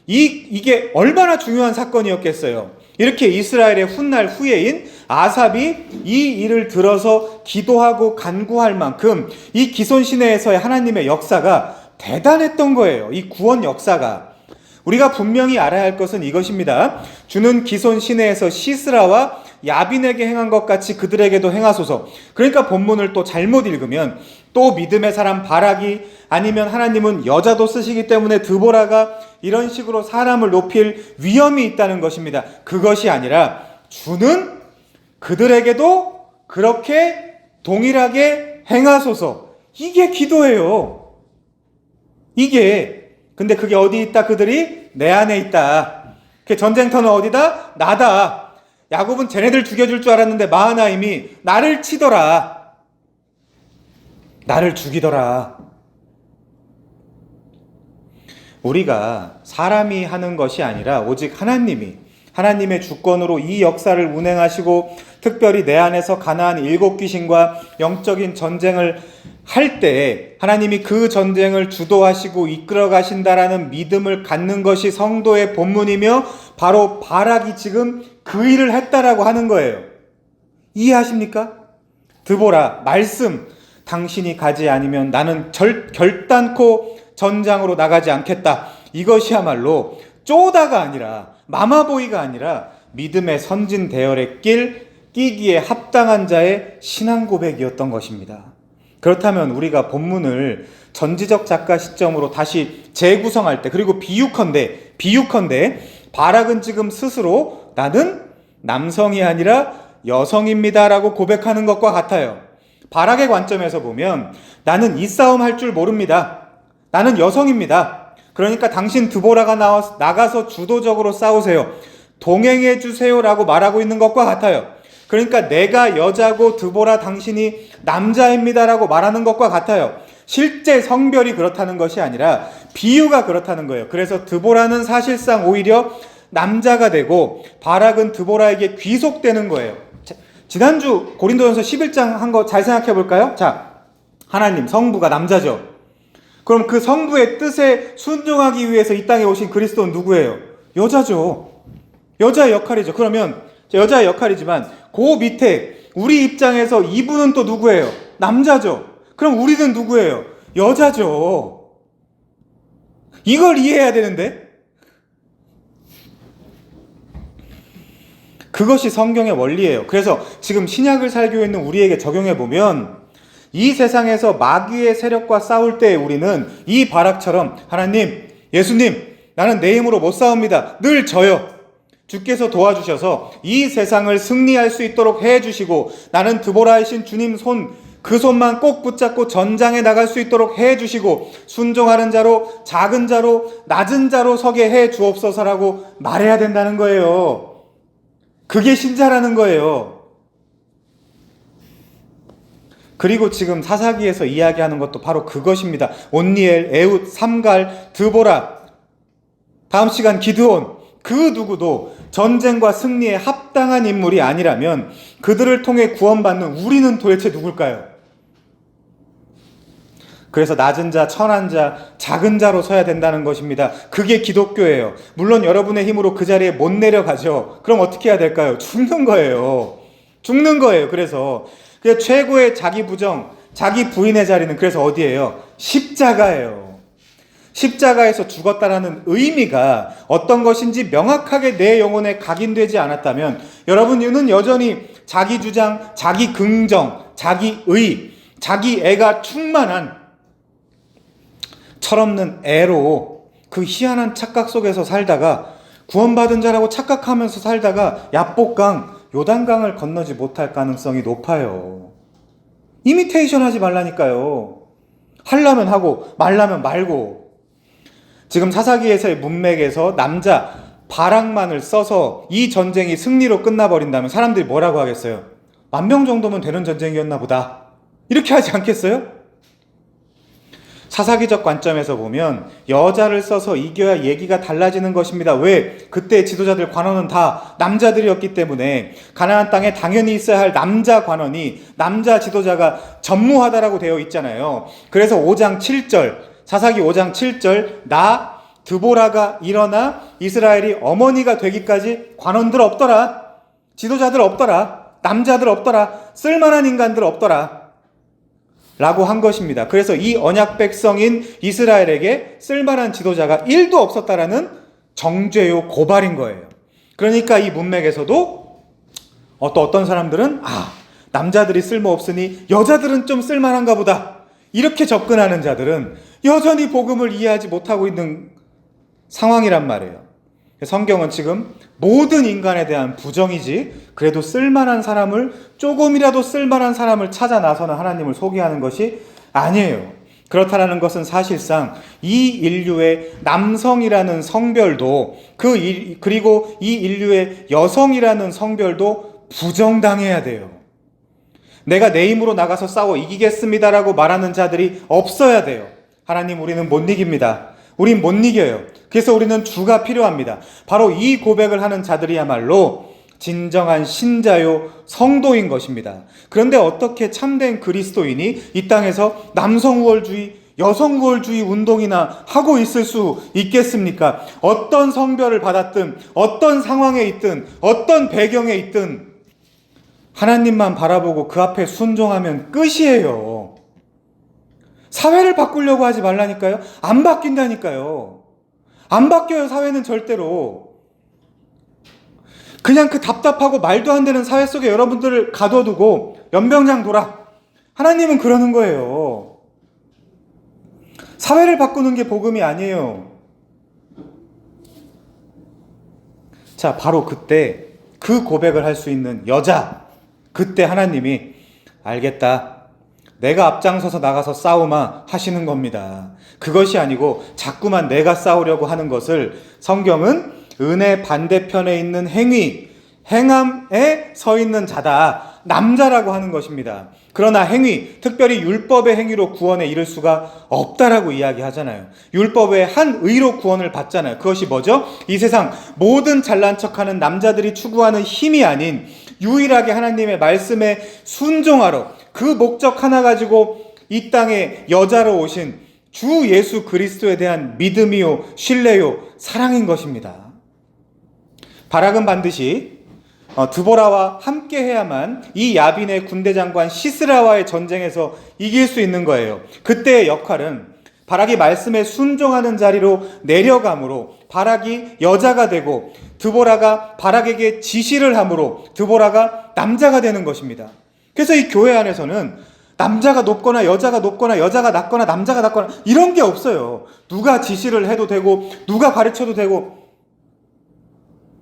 이게 얼마나 중요한 사건이었겠어요. 이렇게 이스라엘의 훗날 후예인 아삽이 이 일을 들어서 기도하고 간구할 만큼 이 기손 시내에서의 하나님의 역사가 대단했던 거예요. 이 구원 역사가. 우리가 분명히 알아야 할 것은 이것입니다. 주는 기손 시내에서 시스라와 야빈에게 행한 것 같이 그들에게도 행하소서. 그러니까 본문을 또 잘못 읽으면 또 믿음의 사람 바락이 아니면 하나님은 여자도 쓰시기 때문에 드보라가 이런 식으로 사람을 높일 위험이 있다는 것입니다. 그것이 아니라 주는 그들에게도 그렇게 동일하게 행하소서. 이게 기도예요. 근데 그게 어디 있다? 그들이 내 안에 있다. 그 전쟁터는 어디다? 나다. 야곱은 쟤네들 죽여줄 줄 알았는데 마하나임이 나를 치더라. 나를 죽이더라. 우리가 사람이 하는 것이 아니라 오직 하나님의 주권으로 이 역사를 운행하시고 특별히 내 안에서 가나안 7귀신과 영적인 전쟁을 할 때 하나님이 그 전쟁을 주도하시고 이끌어 가신다라는 믿음을 갖는 것이 성도의 본문이며 바로 바락이 지금 그 일을 했다라고 하는 거예요. 이해하십니까? 드보라, 말씀, 당신이 가지 않으면 나는 결단코 전장으로 나가지 않겠다. 이것이야말로 쪼다가 아니라 마마보이가 아니라 믿음의 선진 대열에 끼기에 합당한 자의 신앙 고백이었던 것입니다. 그렇다면 우리가 본문을 전지적 작가 시점으로 다시 재구성할 때, 그리고 비유컨대 바락은 지금 스스로 나는 남성이 아니라 여성입니다 라고 고백하는 것과 같아요. 바락의 관점에서 보면 나는 이 싸움 할 줄 모릅니다. 나는 여성입니다. 그러니까 당신 드보라가 나가서 주도적으로 싸우세요. 동행해 주세요 라고 말하고 있는 것과 같아요. 그러니까 내가 여자고 드보라 당신이 남자입니다 라고 말하는 것과 같아요. 실제 성별이 그렇다는 것이 아니라 비유가 그렇다는 거예요. 그래서 드보라는 사실상 오히려 남자가 되고 바락은 드보라에게 귀속되는 거예요. 지난주 고린도전서 11장 한 거 잘 생각해 볼까요? 자, 하나님 성부가 남자죠. 그럼 그 성부의 뜻에 순종하기 위해서 이 땅에 오신 그리스도는 누구예요? 여자죠. 여자의 역할이죠. 그러면 여자의 역할이지만 그 밑에 우리 입장에서 이분은 또 누구예요? 남자죠. 그럼 우리는 누구예요? 여자죠. 이걸 이해해야 되는데 그것이 성경의 원리예요. 그래서 지금 신약을 살고 있는 우리에게 적용해 보면 이 세상에서 마귀의 세력과 싸울 때 우리는 이 바락처럼 하나님, 예수님, 나는 내 힘으로 못 싸웁니다. 늘 져요. 주께서 도와주셔서 이 세상을 승리할 수 있도록 해주시고 나는 드보라이신 주님 그 손만 꼭 붙잡고 전장에 나갈 수 있도록 해주시고 순종하는 자로, 작은 자로, 낮은 자로 서게 해주옵소서라고 말해야 된다는 거예요. 그게 신자라는 거예요. 그리고 지금 사사기에서 이야기하는 것도 바로 그것입니다. 온니엘, 에훗, 삼갈, 드보라, 다음 시간 기드온, 그 누구도 전쟁과 승리에 합당한 인물이 아니라면 그들을 통해 구원받는 우리는 도대체 누굴까요? 그래서 낮은 자, 천한 자, 작은 자로 서야 된다는 것입니다. 그게 기독교예요. 물론 여러분의 힘으로 그 자리에 못 내려가죠. 그럼 어떻게 해야 될까요? 죽는 거예요. 그래서 최고의 자기 부정, 자기 부인의 자리는 그래서 어디예요? 십자가예요. 십자가에서 죽었다라는 의미가 어떤 것인지 명확하게 내 영혼에 각인되지 않았다면 여러분은 여전히 자기 주장, 자기 긍정, 자기 의, 자기 애가 충만한 철없는 애로 그 희한한 착각 속에서 살다가 구원받은 자라고 착각하면서 살다가 야복강, 요단강을 건너지 못할 가능성이 높아요. 이미테이션 하지 말라니까요. 하려면 하고 말라면 말고. 지금 사사기에서의 문맥에서 남자 바락만을 써서 이 전쟁이 승리로 끝나버린다면 사람들이 뭐라고 하겠어요? 10,000명 정도면 되는 전쟁이었나 보다. 이렇게 하지 않겠어요? 사사기적 관점에서 보면 여자를 써서 이겨야 얘기가 달라지는 것입니다. 왜? 그때 지도자들 관원은 다 남자들이었기 때문에 가나안 땅에 당연히 있어야 할 남자 관원이 남자 지도자가 전무하다라고 되어 있잖아요. 그래서 5장 7절, 사사기 5장 7절, 나 드보라가 일어나 이스라엘이 어머니가 되기까지 관원들 없더라, 지도자들 없더라, 남자들 없더라, 쓸만한 인간들 없더라 라고 한 것입니다. 그래서 이 언약 백성인 이스라엘에게 쓸만한 지도자가 1도 없었다라는 정죄요 고발인 거예요. 그러니까 이 문맥에서도 어떤 사람들은 남자들이 쓸모없으니 여자들은 좀 쓸만한가 보다, 이렇게 접근하는 자들은 여전히 복음을 이해하지 못하고 있는 상황이란 말이에요. 성경은 지금 모든 인간에 대한 부정이지 그래도 쓸만한 사람을, 조금이라도 쓸만한 사람을 찾아 나서는 하나님을 소개하는 것이 아니에요. 그렇다는 것은 사실상 이 인류의 남성이라는 성별도 그리고 이 인류의 여성이라는 성별도 부정당해야 돼요. 내가 내 힘으로 나가서 싸워 이기겠습니다라고 말하는 자들이 없어야 돼요. 하나님, 우리는 못 이깁니다. 우린 못 이겨요. 그래서 우리는 주가 필요합니다. 바로 이 고백을 하는 자들이야말로 진정한 신자요 성도인 것입니다. 그런데 어떻게 참된 그리스도인이 이 땅에서 남성 우월주의, 여성 우월주의 운동이나 하고 있을 수 있겠습니까? 어떤 성별을 받았든, 어떤 상황에 있든, 어떤 배경에 있든 하나님만 바라보고 그 앞에 순종하면 끝이에요. 사회를 바꾸려고 하지 말라니까요. 안 바뀐다니까요. 안 바뀌어요, 사회는 절대로. 그냥 그 답답하고 말도 안 되는 사회 속에 여러분들을 가둬두고 연병장 돌아. 하나님은 그러는 거예요. 사회를 바꾸는 게 복음이 아니에요. 자, 바로 그때 그 고백을 할 수 있는 여자, 그때 하나님이 알겠다. 내가 앞장서서 나가서 싸우마 하시는 겁니다. 그것이 아니고 자꾸만 내가 싸우려고 하는 것을 성경은 은혜 반대편에 있는 행위, 행함에 서 있는 자다. 남자라고 하는 것입니다. 그러나 행위, 특별히 율법의 행위로 구원에 이를 수가 없다라고 이야기하잖아요. 율법의 한 의로 구원을 받잖아요. 그것이 뭐죠? 이 세상 모든 잘난 척하는 남자들이 추구하는 힘이 아닌 유일하게 하나님의 말씀에 순종하러 그 목적 하나 가지고 이 땅에 여자로 오신 주 예수 그리스도에 대한 믿음이요, 신뢰요, 사랑인 것입니다. 바락은 반드시 드보라와 함께 해야만 이 야빈의 군대 장관 시스라와의 전쟁에서 이길 수 있는 거예요. 그때의 역할은 바락이 말씀에 순종하는 자리로 내려감으로 바락이 여자가 되고 드보라가 바락에게 지시를 함으로 드보라가 남자가 되는 것입니다. 그래서 이 교회 안에서는 남자가 높거나 여자가 높거나 여자가 낮거나 남자가 낮거나 이런 게 없어요. 누가 지시를 해도 되고 누가 가르쳐도 되고.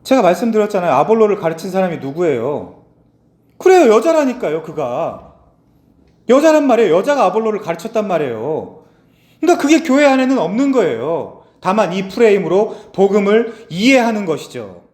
제가 말씀드렸잖아요. 아볼로를 가르친 사람이 누구예요? 그래요. 여자라니까요. 그가. 여자란 말이에요. 여자가 아볼로를 가르쳤단 말이에요. 그러니까 그게 교회 안에는 없는 거예요. 다만 이 프레임으로 복음을 이해하는 것이죠.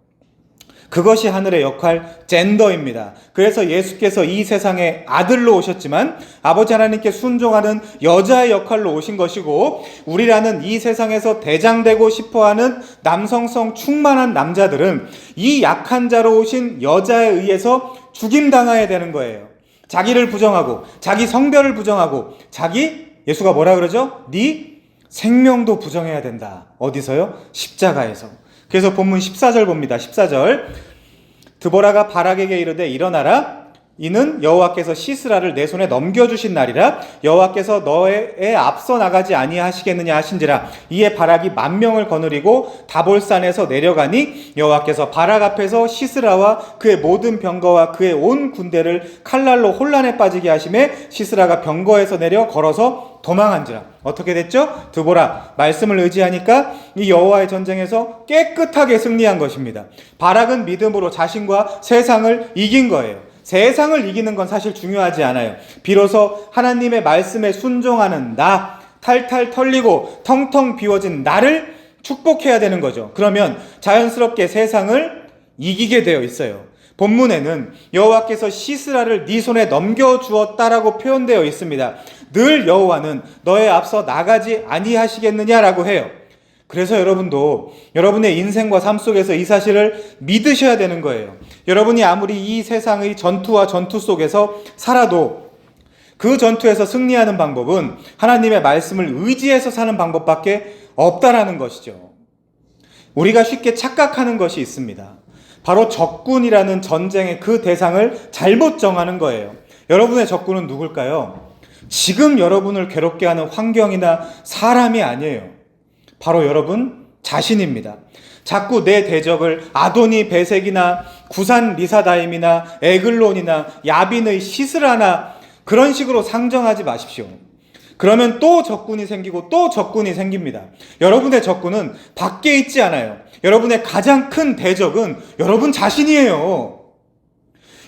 그것이 하늘의 역할, 젠더입니다. 그래서 예수께서 이 세상에 아들로 오셨지만 아버지 하나님께 순종하는 여자의 역할로 오신 것이고, 우리라는 이 세상에서 대장되고 싶어하는 남성성 충만한 남자들은 이 약한 자로 오신 여자에 의해서 죽임당해야 되는 거예요. 자기를 부정하고 자기 성별을 부정하고 예수가 뭐라 그러죠? 네 생명도 부정해야 된다. 어디서요? 십자가에서. 그래서 본문 14절 봅니다. 14절. 드보라가 바락에게 이르되 일어나라. 이는 여호와께서 시스라를 내 손에 넘겨주신 날이라. 여호와께서 너의 앞서 나가지 아니하시겠느냐 하신지라. 이에 바락이 10,000명을 거느리고 다볼산에서 내려가니 여호와께서 바락 앞에서 시스라와 그의 모든 병거와 그의 온 군대를 칼날로 혼란에 빠지게 하심에 시스라가 병거에서 내려 걸어서 도망한지라. 어떻게 됐죠? 드보라 말씀을 의지하니까 이 여호와의 전쟁에서 깨끗하게 승리한 것입니다. 바락은 믿음으로 자신과 세상을 이긴 거예요. 세상을 이기는 건 사실 중요하지 않아요. 비로소 하나님의 말씀에 순종하는 나, 탈탈 털리고 텅텅 비워진 나를 축복해야 되는 거죠. 그러면 자연스럽게 세상을 이기게 되어 있어요. 본문에는 여호와께서 시스라를 네 손에 넘겨주었다라고 표현되어 있습니다. 늘 여호와는 너의 앞서 나가지 아니하시겠느냐라고 해요. 그래서 여러분도 여러분의 인생과 삶 속에서 이 사실을 믿으셔야 되는 거예요. 여러분이 아무리 이 세상의 전투와 전투 속에서 살아도 그 전투에서 승리하는 방법은 하나님의 말씀을 의지해서 사는 방법밖에 없다라는 것이죠. 우리가 쉽게 착각하는 것이 있습니다. 바로 적군이라는 전쟁의 그 대상을 잘못 정하는 거예요. 여러분의 적군은 누굴까요? 지금 여러분을 괴롭게 하는 환경이나 사람이 아니에요. 바로 여러분 자신입니다. 자꾸 내 대적을 아도니 베색이나 구산 리사다임이나 에글론이나 야빈의 시스라나 그런 식으로 상정하지 마십시오. 그러면 또 적군이 생기고 또 적군이 생깁니다. 여러분의 적군은 밖에 있지 않아요. 여러분의 가장 큰 대적은 여러분 자신이에요.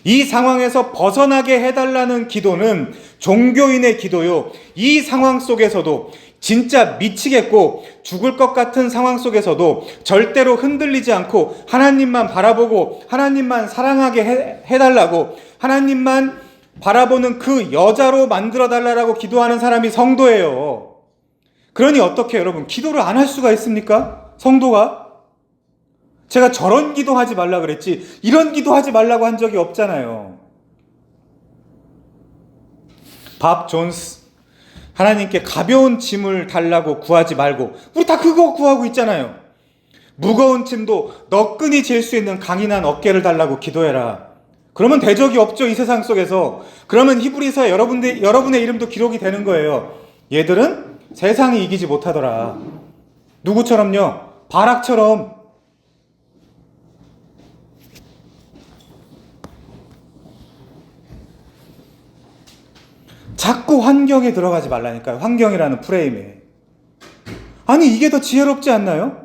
이 상황에서 벗어나게 해달라는 기도는 종교인의 기도요. 이 상황 속에서도 진짜 미치겠고 죽을 것 같은 상황 속에서도 절대로 흔들리지 않고 하나님만 바라보고 하나님만 사랑하게 해달라고 하나님만 바라보는 그 여자로 만들어달라고 기도하는 사람이 성도예요. 그러니 어떻게 여러분 기도를 안 할 수가 있습니까? 성도가? 제가 저런 기도하지 말라 그랬지 이런 기도하지 말라고 한 적이 없잖아요. 밥 존스, 하나님께 가벼운 짐을 달라고 구하지 말고 우리 다 그거 구하고 있잖아요. 무거운 짐도 너끈히 질 수 있는 강인한 어깨를 달라고 기도해라. 그러면 대적이 없죠, 이 세상 속에서. 그러면 히브리서에 여러분의 이름도 기록이 되는 거예요. 얘들은 세상이 이기지 못하더라. 누구처럼요? 바락처럼. 자꾸 환경에 들어가지 말라니까요. 환경이라는 프레임에. 아니 이게 더 지혜롭지 않나요?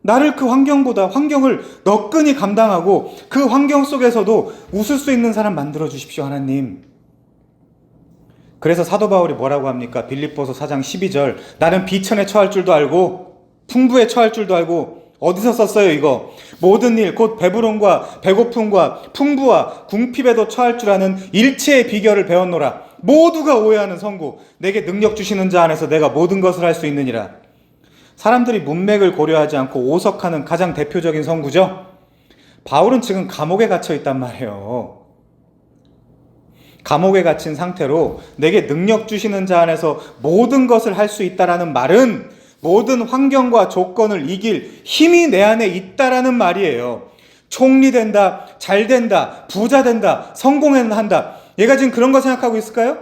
나를 그 환경보다 환경을 너끈히 감당하고 그 환경 속에서도 웃을 수 있는 사람 만들어 주십시오, 하나님. 그래서 사도 바울이 뭐라고 합니까? 빌립보서 4장 12절. 나는 비천에 처할 줄도 알고 풍부에 처할 줄도 알고. 어디서 썼어요 이거? 모든 일 곧 배부름과 배고픔과 풍부와 궁핍에도 처할 줄 아는 일체의 비결을 배웠노라. 모두가 오해하는 성구. 내게 능력 주시는 자 안에서 내가 모든 것을 할 수 있느니라. 사람들이 문맥을 고려하지 않고 오석하는 가장 대표적인 성구죠. 바울은 지금 감옥에 갇혀 있단 말이에요. 감옥에 갇힌 상태로 내게 능력 주시는 자 안에서 모든 것을 할 수 있다라는 말은 모든 환경과 조건을 이길 힘이 내 안에 있다라는 말이에요. 총리 된다, 잘 된다, 부자 된다, 성공한다. 얘가 지금 그런 거 생각하고 있을까요?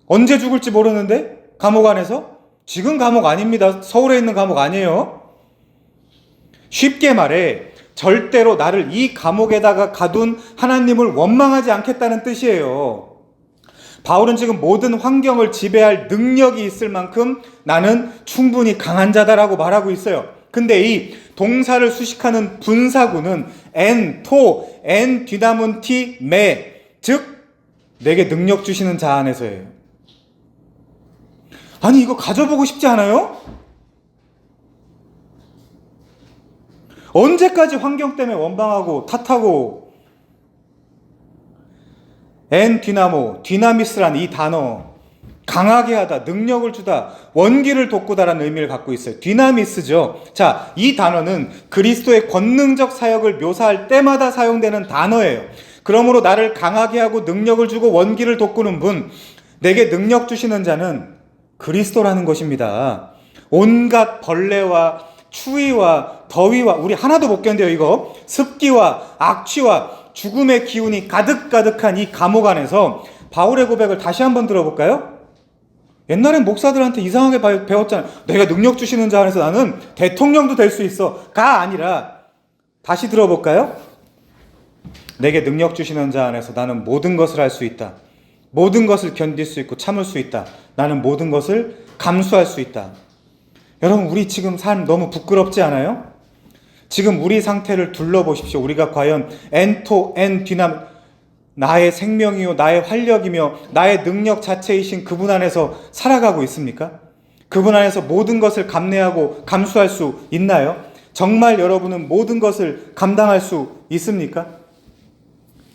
언제 죽을지 모르는데? 감옥 안에서? 지금 감옥 아닙니다. 서울에 있는 감옥 아니에요. 쉽게 말해 절대로 나를 이 감옥에다가 가둔 하나님을 원망하지 않겠다는 뜻이에요. 바울은 지금 모든 환경을 지배할 능력이 있을 만큼 나는 충분히 강한 자다라고 말하고 있어요. 근데 이 동사를 수식하는 분사구는 엔, 토, 엔, 뒤담은 티, 매, 즉 내게 능력 주시는 자 안에서예요. 아니 이거 가져보고 싶지 않아요? 언제까지 환경 때문에 원망하고 탓하고. 엔 디나모, 디나미스란 이 단어, 강하게 하다, 능력을 주다, 원기를 돋구다라는 의미를 갖고 있어요. 디나미스죠. 자, 이 단어는 그리스도의 권능적 사역을 묘사할 때마다 사용되는 단어예요. 그러므로 나를 강하게 하고 능력을 주고 원기를 돋구는 분, 내게 능력 주시는 자는 그리스도라는 것입니다. 온갖 벌레와 추위와 더위와, 우리 하나도 못 견뎌요 이거. 습기와 악취와 죽음의 기운이 가득가득한 이 감옥 안에서 바울의 고백을 다시 한번 들어볼까요? 옛날엔 목사들한테 이상하게 배웠잖아요. 내가 능력 주시는 자 안에서 나는 대통령도 될 수 있어 가 아니라, 다시 들어볼까요? 내게 능력 주시는 자 안에서 나는 모든 것을 할 수 있다. 모든 것을 견딜 수 있고 참을 수 있다. 나는 모든 것을 감수할 수 있다. 여러분 우리 지금 삶 너무 부끄럽지 않아요? 지금 우리 상태를 둘러보십시오. 우리가 과연 엔토, 엔, 디남, 나의 생명이요 나의 활력이며 나의 능력 자체이신 그분 안에서 살아가고 있습니까? 그분 안에서 모든 것을 감내하고 감수할 수 있나요? 정말 여러분은 모든 것을 감당할 수 있습니까?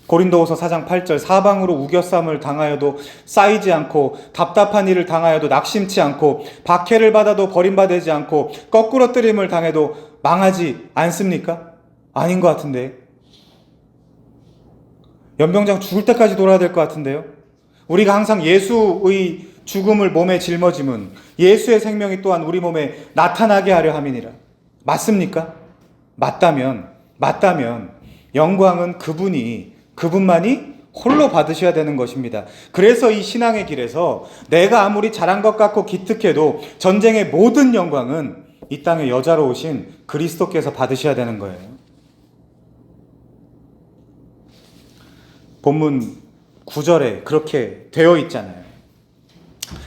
고린도후서 4장 8절. 사방으로 우겨쌈을 당하여도 쌓이지 않고 답답한 일을 당하여도 낙심치 않고 박해를 받아도 버림받지 않고 거꾸러뜨림을 당해도 망하지 않습니까? 아닌 것 같은데. 연병장 죽을 때까지 돌아야 될 것 같은데요. 우리가 항상 예수의 죽음을 몸에 짊어짐은 예수의 생명이 또한 우리 몸에 나타나게 하려 함이니라. 맞습니까? 맞다면 영광은 그분만이 홀로 받으셔야 되는 것입니다. 그래서 이 신앙의 길에서 내가 아무리 잘한 것 같고 기특해도 전쟁의 모든 영광은 이 땅에 여자로 오신 그리스도께서 받으셔야 되는 거예요. 본문 9절에 그렇게 되어 있잖아요.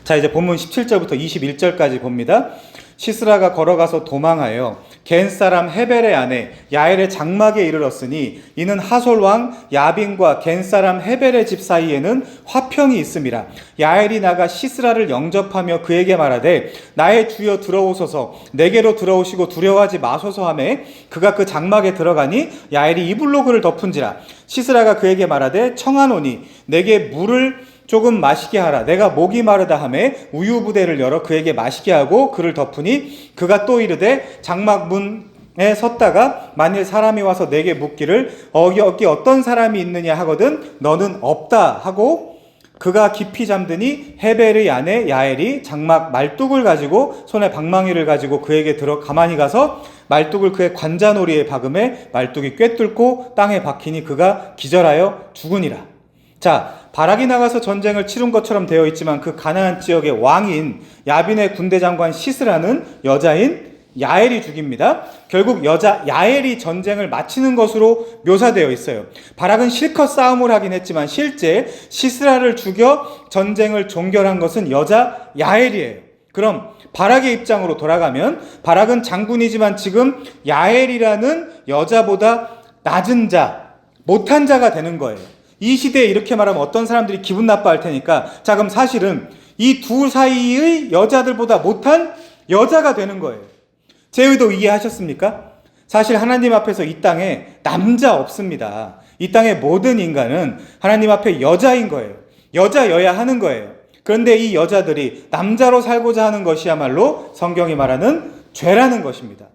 자, 이제 본문 17절부터 21절까지 봅니다. 시스라가 걸어가서 도망하여 겐 사람 헤벨의 아내 야엘의 장막에 이르렀으니 이는 하솔 왕 야빈과 겐 사람 헤벨의 집 사이에는 화평이 있음이라. 야엘이 나가 시스라를 영접하며 그에게 말하되 나의 주여 들어오소서, 내게로 들어오시고 두려워하지 마소서 하매 그가 그 장막에 들어가니 야엘이 이불로 그를 덮은지라. 시스라가 그에게 말하되 청하노니 내게 물을 조금 마시게 하라. 내가 목이 마르다 하매 우유 부대를 열어 그에게 마시게 하고 그를 덮으니 그가 또 이르되 장막 문에 섰다가 만일 사람이 와서 내게 묻기를 여기 어떤 사람이 있느냐 하거든 너는 없다 하고 그가 깊이 잠드니 헤벨의 아내 야엘이 장막 말뚝을 가지고 손에 방망이를 가지고 그에게 들어 가만히 가서 말뚝을 그의 관자놀이에 박음에 말뚝이 꿰뚫고 땅에 박히니 그가 기절하여 죽으니라. 자, 바락이 나가서 전쟁을 치른 것처럼 되어 있지만 그 가나안 지역의 왕인 야빈의 군대 장관 시스라는 여자인 야엘이 죽입니다. 결국 여자 야엘이 전쟁을 마치는 것으로 묘사되어 있어요. 바락은 실컷 싸움을 하긴 했지만 실제 시스라를 죽여 전쟁을 종결한 것은 여자 야엘이에요. 그럼 바락의 입장으로 돌아가면 바락은 장군이지만 지금 야엘이라는 여자보다 낮은 자, 못한 자가 되는 거예요. 이 시대에 이렇게 말하면 어떤 사람들이 기분 나빠할 테니까 자 그럼 사실은 이 두 사이의 여자들보다 못한 여자가 되는 거예요. 제 의도 이해하셨습니까? 사실 하나님 앞에서 이 땅에 남자 없습니다. 이 땅의 모든 인간은 하나님 앞에 여자인 거예요. 여자여야 하는 거예요. 그런데 이 여자들이 남자로 살고자 하는 것이야말로 성경이 말하는 죄라는 것입니다.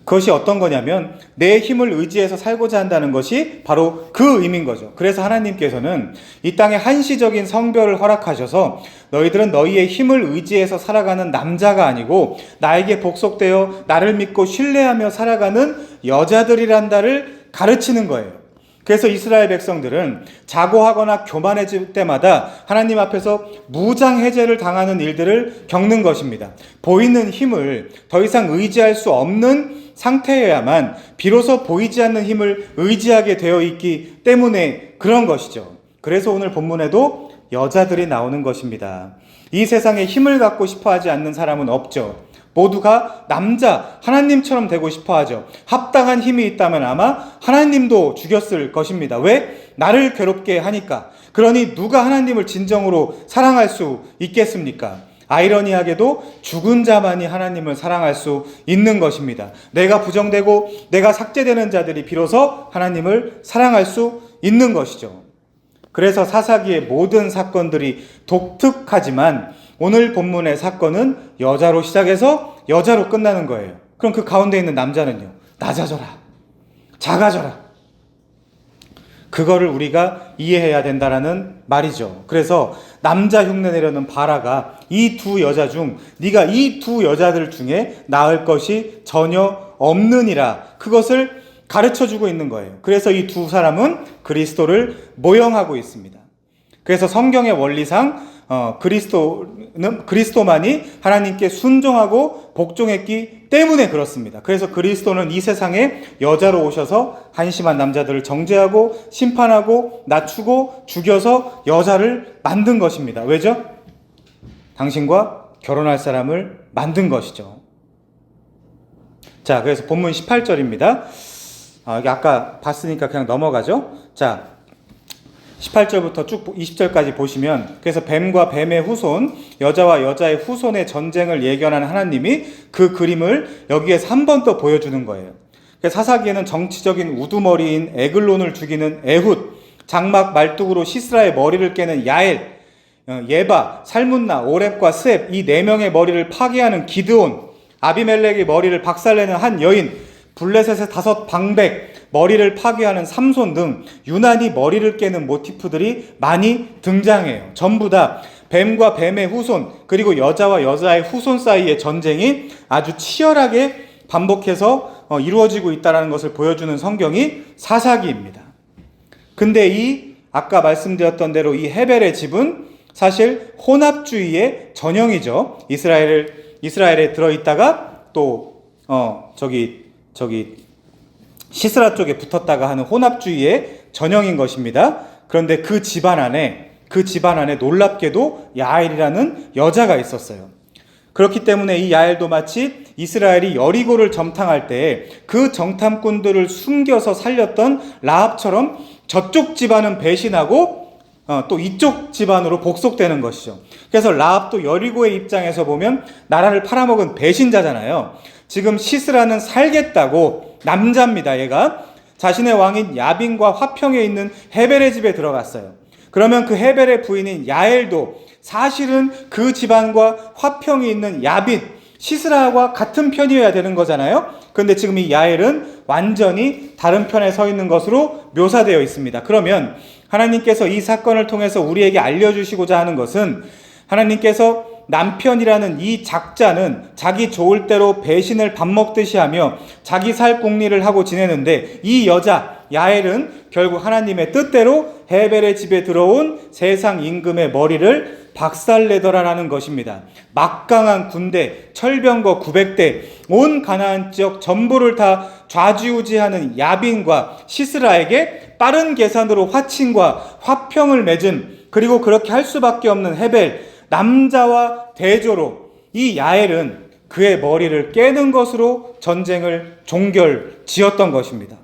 그것이 어떤 거냐면 내 힘을 의지해서 살고자 한다는 것이 바로 그 의미인 거죠. 그래서 하나님께서는 이 땅에 한시적인 성별을 허락하셔서 너희들은 너희의 힘을 의지해서 살아가는 남자가 아니고 나에게 복속되어 나를 믿고 신뢰하며 살아가는 여자들이란다를 가르치는 거예요. 그래서 이스라엘 백성들은 자고하거나 교만해질 때마다 하나님 앞에서 무장해제를 당하는 일들을 겪는 것입니다. 보이는 힘을 더 이상 의지할 수 없는 상태여야만 비로소 보이지 않는 힘을 의지하게 되어 있기 때문에 그런 것이죠. 그래서 오늘 본문에도 여자들이 나오는 것입니다. 이 세상에 힘을 갖고 싶어 하지 않는 사람은 없죠. 모두가 남자, 하나님처럼 되고 싶어 하죠. 합당한 힘이 있다면 아마 하나님도 죽였을 것입니다. 왜? 나를 괴롭게 하니까. 그러니 누가 하나님을 진정으로 사랑할 수 있겠습니까? 아이러니하게도 죽은 자만이 하나님을 사랑할 수 있는 것입니다. 내가 부정되고 내가 삭제되는 자들이 비로소 하나님을 사랑할 수 있는 것이죠. 그래서 사사기의 모든 사건들이 독특하지만 오늘 본문의 사건은 여자로 시작해서 여자로 끝나는 거예요. 그럼 그 가운데 있는 남자는요. 낮아져라. 작아져라. 그거를 우리가 이해해야 된다라는 말이죠. 그래서 남자 흉내 내려는 바라가 이 두 여자 중 네가 이 두 여자들 중에 나을 것이 전혀 없느니라. 그것을 가르쳐주고 있는 거예요. 그래서 이 두 사람은 그리스도를 모형하고 있습니다. 그래서 성경의 원리상 그리스도만이 하나님께 순종하고 복종했기 때문에 그렇습니다. 그래서 그리스도는 이 세상에 여자로 오셔서 한심한 남자들을 정죄하고 심판하고 낮추고 죽여서 여자를 만든 것입니다. 왜죠? 당신과 결혼할 사람을 만든 것이죠. 자, 그래서 본문 18절입니다. 아까 봤으니까 그냥 넘어가죠. 자, 18절부터 쭉 20절까지 보시면 그래서 뱀과 뱀의 후손, 여자와 여자의 후손의 전쟁을 예견한 하나님이 그 그림을 여기에서 한 번 더 보여주는 거예요. 사사기에는 정치적인 우두머리인 에글론을 죽이는 에훗, 장막 말뚝으로 시스라의 머리를 깨는 야엘, 예바, 살문나, 오렙과 스앱 이 네 명의 머리를 파괴하는 기드온, 아비멜렉의 머리를 박살내는 한 여인, 블레셋의 5 방백, 머리를 파괴하는 삼손 등 유난히 머리를 깨는 모티프들이 많이 등장해요. 전부 다 뱀과 뱀의 후손 그리고 여자와 여자의 후손 사이의 전쟁이 아주 치열하게 반복해서 이루어지고 있다는 것을 보여주는 성경이 사사기입니다. 근데 이 아까 말씀드렸던 대로 이 헤벨의 집은 사실 혼합주의의 전형이죠. 이스라엘에 들어있다가 또 시스라 쪽에 붙었다가 하는 혼합주의의 전형인 것입니다. 그런데 그 집안 안에 놀랍게도 야엘이라는 여자가 있었어요. 그렇기 때문에 이 야엘도 마치 이스라엘이 여리고를 점탕할 때 그 정탐꾼들을 숨겨서 살렸던 라합처럼 저쪽 집안은 배신하고 또 이쪽 집안으로 복속되는 것이죠. 그래서 라합도 여리고의 입장에서 보면 나라를 팔아먹은 배신자잖아요. 지금 시스라는 살겠다고 남자입니다. 얘가 자신의 왕인 야빈과 화평에 있는 헤벨의 집에 들어갔어요. 그러면 그 헤벨의 부인인 야엘도 사실은 그 집안과 화평이 있는 야빈, 시스라와 같은 편이어야 되는 거잖아요. 그런데 지금 이 야엘은 완전히 다른 편에 서 있는 것으로 묘사되어 있습니다. 그러면 하나님께서 이 사건을 통해서 우리에게 알려주시고자 하는 것은, 하나님께서 남편이라는 이 작자는 자기 좋을 대로 배신을 밥 먹듯이 하며 자기 살 궁리를 하고 지내는데, 이 여자 야엘은 결국 하나님의 뜻대로 헤벨의 집에 들어온 세상 임금의 머리를 박살내더라라는 것입니다. 막강한 군대, 철병거 900대, 온 가나안 지역 전부를 다 좌지우지하는 야빈과 시스라에게 빠른 계산으로 화친과 화평을 맺은, 그리고 그렇게 할 수밖에 없는 헤벨, 남자와 대조로 이 야엘은 그의 머리를 깨는 것으로 전쟁을 종결지었던 것입니다.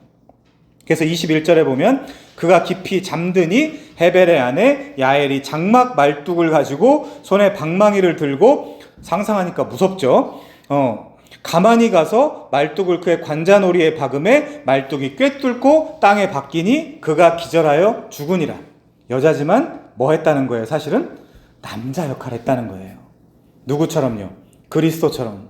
그래서 21절에 보면 그가 깊이 잠드니 헤벨의 아내 야엘이 장막 말뚝을 가지고 손에 방망이를 들고, 상상하니까 무섭죠. 가만히 가서 말뚝을 그의 관자놀이에 박음에 말뚝이 꿰뚫고 땅에 박히니 그가 기절하여 죽으니라. 여자지만 뭐 했다는 거예요? 사실은 남자 역할을 했다는 거예요. 누구처럼요? 그리스도처럼.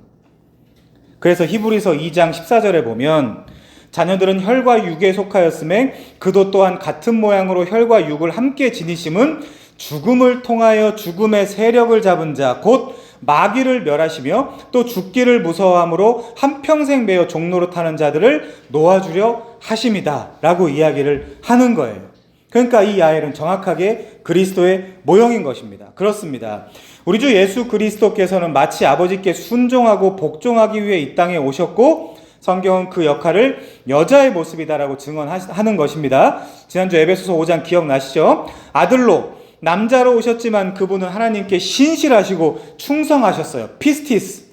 그래서 히브리서 2장 14절에 보면 자녀들은 혈과 육에 속하였음에 그도 또한 같은 모양으로 혈과 육을 함께 지니심은 죽음을 통하여 죽음의 세력을 잡은 자 곧 마귀를 멸하시며 또 죽기를 무서워함으로 한평생 매어 종로로 타는 자들을 놓아주려 하심이다 라고 이야기를 하는 거예요. 그러니까 이 야엘은 정확하게 그리스도의 모형인 것입니다. 그렇습니다. 우리 주 예수 그리스도께서는 마치 아버지께 순종하고 복종하기 위해 이 땅에 오셨고, 성경은 그 역할을 여자의 모습이다라고 증언하는 것입니다. 지난주 에베소서 5장 기억나시죠? 아들로 남자로 오셨지만 그분은 하나님께 신실하시고 충성하셨어요. 피스티스.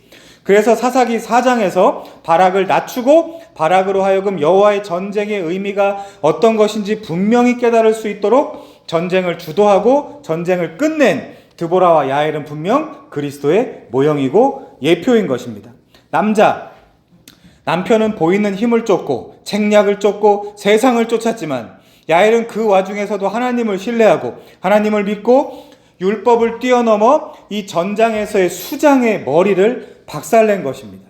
그래서 사사기 4장에서 바락을 낮추고 바락으로 하여금 여호와의 전쟁의 의미가 어떤 것인지 분명히 깨달을 수 있도록 전쟁을 주도하고 전쟁을 끝낸 드보라와 야엘은 분명 그리스도의 모형이고 예표인 것입니다. 남편은 보이는 힘을 쫓고 책략을 쫓고 세상을 쫓았지만 야엘은 그 와중에서도 하나님을 신뢰하고 하나님을 믿고 율법을 뛰어넘어 이 전장에서의 수장의 머리를 박살낸 것입니다.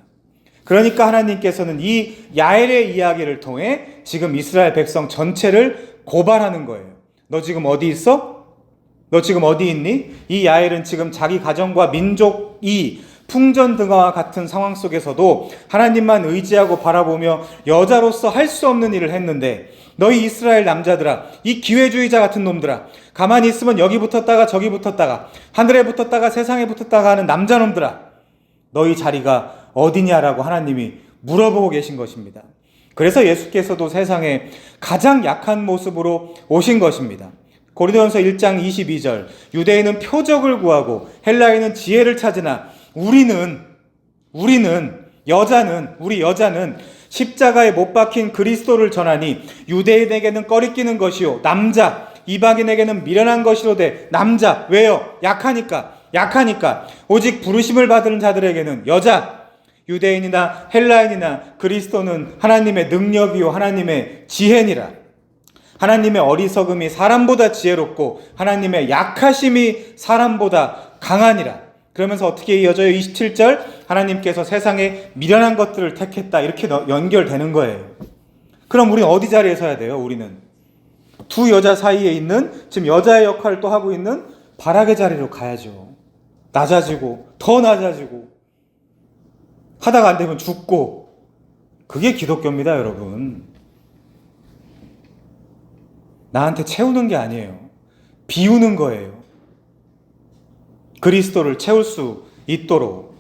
그러니까 하나님께서는 이 야엘의 이야기를 통해 지금 이스라엘 백성 전체를 고발하는 거예요. 너 지금 어디 있어? 너 지금 어디 있니? 이 야엘은 지금 자기 가정과 민족이 풍전등화와 같은 상황 속에서도 하나님만 의지하고 바라보며 여자로서 할 수 없는 일을 했는데, 너희 이스라엘 남자들아, 이 기회주의자 같은 놈들아, 가만히 있으면 여기 붙었다가 저기 붙었다가 하늘에 붙었다가 세상에 붙었다가 하는 남자놈들아, 너희 자리가 어디냐라고 하나님이 물어보고 계신 것입니다. 그래서 예수께서도 세상에 가장 약한 모습으로 오신 것입니다. 고린도전서 1장 22절, 유대인은 표적을 구하고 헬라인은 지혜를 찾으나 우리 여자는 십자가에 못 박힌 그리스도를 전하니 유대인에게는 꺼리끼는 것이요 이방인에게는 미련한 것이로되 남자. 왜요? 약하니까. 오직 부르심을 받은 자들에게는 유대인이나 헬라인이나 그리스도는 하나님의 능력이요 하나님의 지혜니라. 하나님의 어리석음이 사람보다 지혜롭고 하나님의 약하심이 사람보다 강하니라. 그러면서 어떻게 이어져요? 27절, 하나님께서 세상에 미련한 것들을 택했다. 이렇게 연결되는 거예요. 그럼 우리는 어디 자리에 서야 돼요? 우리는 두 여자 사이에 있는, 지금 여자의 역할을 또 하고 있는 바락의 자리로 가야죠. 낮아지고 더 낮아지고 하다가 안 되면 죽고. 그게 기독교입니다, 여러분. 나한테 채우는 게 아니에요. 비우는 거예요. 그리스도를 채울 수 있도록.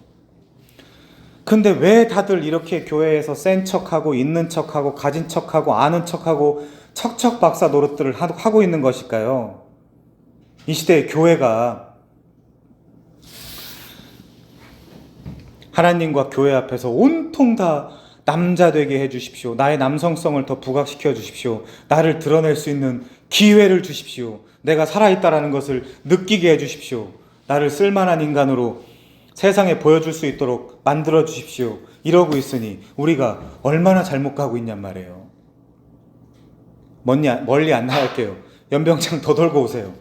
근데 왜 다들 이렇게 교회에서 센 척하고 있는 척하고 가진 척하고 아는 척하고 척척 박사 노릇들을 하고 있는 것일까요? 이 시대의 교회가 하나님과 교회 앞에서 온통 다 남자 되게 해주십시오. 나의 남성성을 더 부각시켜 주십시오. 나를 드러낼 수 있는 기회를 주십시오. 내가 살아있다라는 것을 느끼게 해주십시오. 나를 쓸만한 인간으로 세상에 보여줄 수 있도록 만들어 주십시오. 이러고 있으니 우리가 얼마나 잘못 가고 있냔 말이에요. 멀리 안 나갈게요. 연병장 더 돌고 오세요.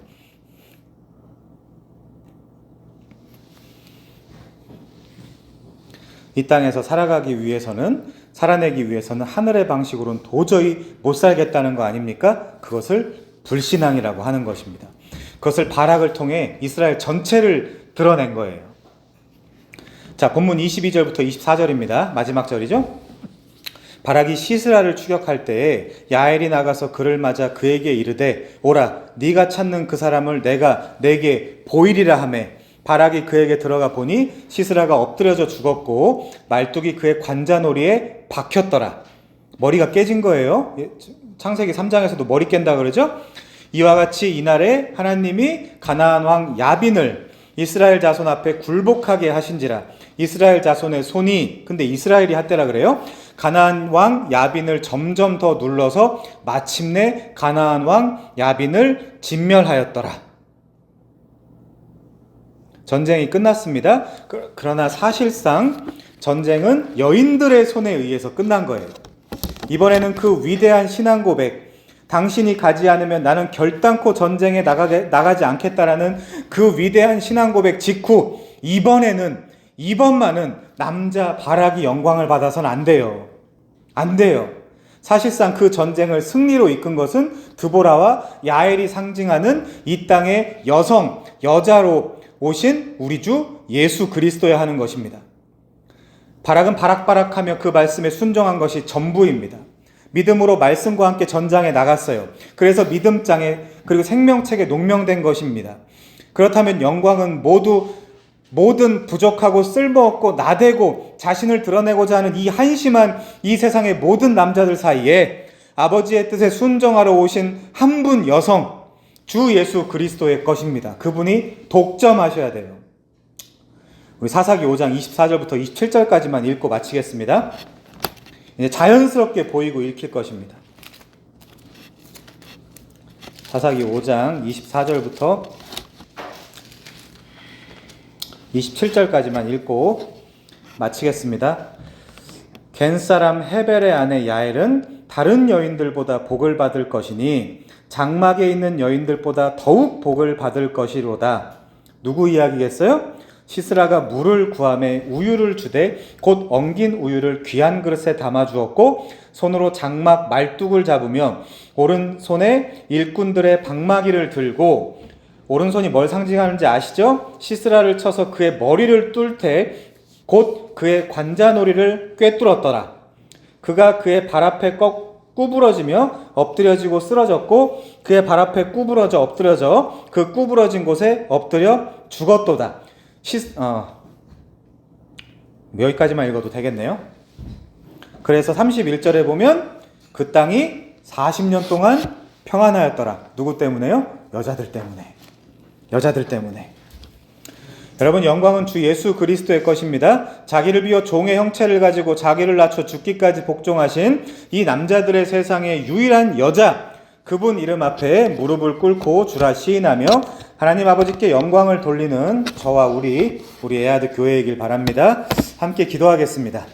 이 땅에서 살아내기 위해서는 하늘의 방식으로는 도저히 못 살겠다는 거 아닙니까? 그것을 불신앙이라고 하는 것입니다. 그것을 바락을 통해 이스라엘 전체를 드러낸 거예요. 자, 본문 22절부터 24절입니다. 마지막 절이죠. 바락이 시스라를 추격할 때에 야엘이 나가서 그를 맞아 그에게 이르되 오라 네가 찾는 그 사람을 내가 내게 보이리라 하매 바락이 그에게 들어가 보니 시스라가 엎드려져 죽었고 말뚝이 그의 관자놀이에 박혔더라. 머리가 깨진 거예요. 창세기 3장에서도 머리 깬다 그러죠. 이와 같이 이날에 하나님이 가나안 왕 야빈을 이스라엘 자손 앞에 굴복하게 하신지라. 이스라엘 자손의 손이, 근데 이스라엘이 핫대라 그래요. 가나안 왕 야빈을 점점 더 눌러서 마침내 가나안 왕 야빈을 진멸하였더라. 전쟁이 끝났습니다. 그러나 사실상 전쟁은 여인들의 손에 의해서 끝난 거예요. 이번에는 그 위대한 신앙 고백, 당신이 가지 않으면 나는 결단코 전쟁에 나가지 않겠다라는 그 위대한 신앙 고백 직후 이번만은 남자 바락이 영광을 받아서는 안 돼요. 안 돼요. 사실상 그 전쟁을 승리로 이끈 것은 드보라와 야엘이 상징하는 이 땅의 여자로 오신 우리 주 예수 그리스도야 하는 것입니다. 바락은 바락바락하며 그 말씀에 순종한 것이 전부입니다. 믿음으로 말씀과 함께 전장에 나갔어요. 그래서 믿음장에 그리고 생명책에 농명된 것입니다. 그렇다면 영광은 모든 부족하고 쓸모없고 나대고 자신을 드러내고자 하는 이 한심한 이 세상의 모든 남자들 사이에 아버지의 뜻에 순종하러 오신 한 분 여성 주 예수 그리스도의 것입니다. 그분이 독점하셔야 돼요. 우리 사사기 5장 24절부터 27절까지만 읽고 마치겠습니다. 이제 자연스럽게 보이고 읽힐 것입니다. 사사기 5장 24절부터 27절까지만 읽고 마치겠습니다. 겐사람 헤벨의 아내 야엘은 다른 여인들보다 복을 받을 것이니 장막에 있는 여인들보다 더욱 복을 받을 것이로다. 누구 이야기겠어요? 시스라가 물을 구하매 우유를 주되 곧 엉긴 우유를 귀한 그릇에 담아 주었고 손으로 장막 말뚝을 잡으며 오른손에 일꾼들의 방마기를 들고, 오른손이 뭘 상징하는지 아시죠? 시스라를 쳐서 그의 머리를 뚫 때 곧 그의 관자놀이를 꿰뚫었더라. 그가 그의 발 앞에 구부러지며 엎드려지고 쓰러졌고 그의 발 앞에 구부러져 엎드려져 그 구부러진 곳에 엎드려 죽었도다. 여기까지만 읽어도 되겠네요. 그래서 31절에 보면 그 땅이 40년 동안 평안하였더라. 누구 때문에요? 여자들 때문에. 여러분, 영광은 주 예수 그리스도의 것입니다. 자기를 비워 종의 형체를 가지고 자기를 낮춰 죽기까지 복종하신 이 남자들의 세상의 유일한 여자, 그분 이름 앞에 무릎을 꿇고 주라 시인하며 하나님 아버지께 영광을 돌리는 저와 우리 애아드 교회이길 바랍니다. 함께 기도하겠습니다.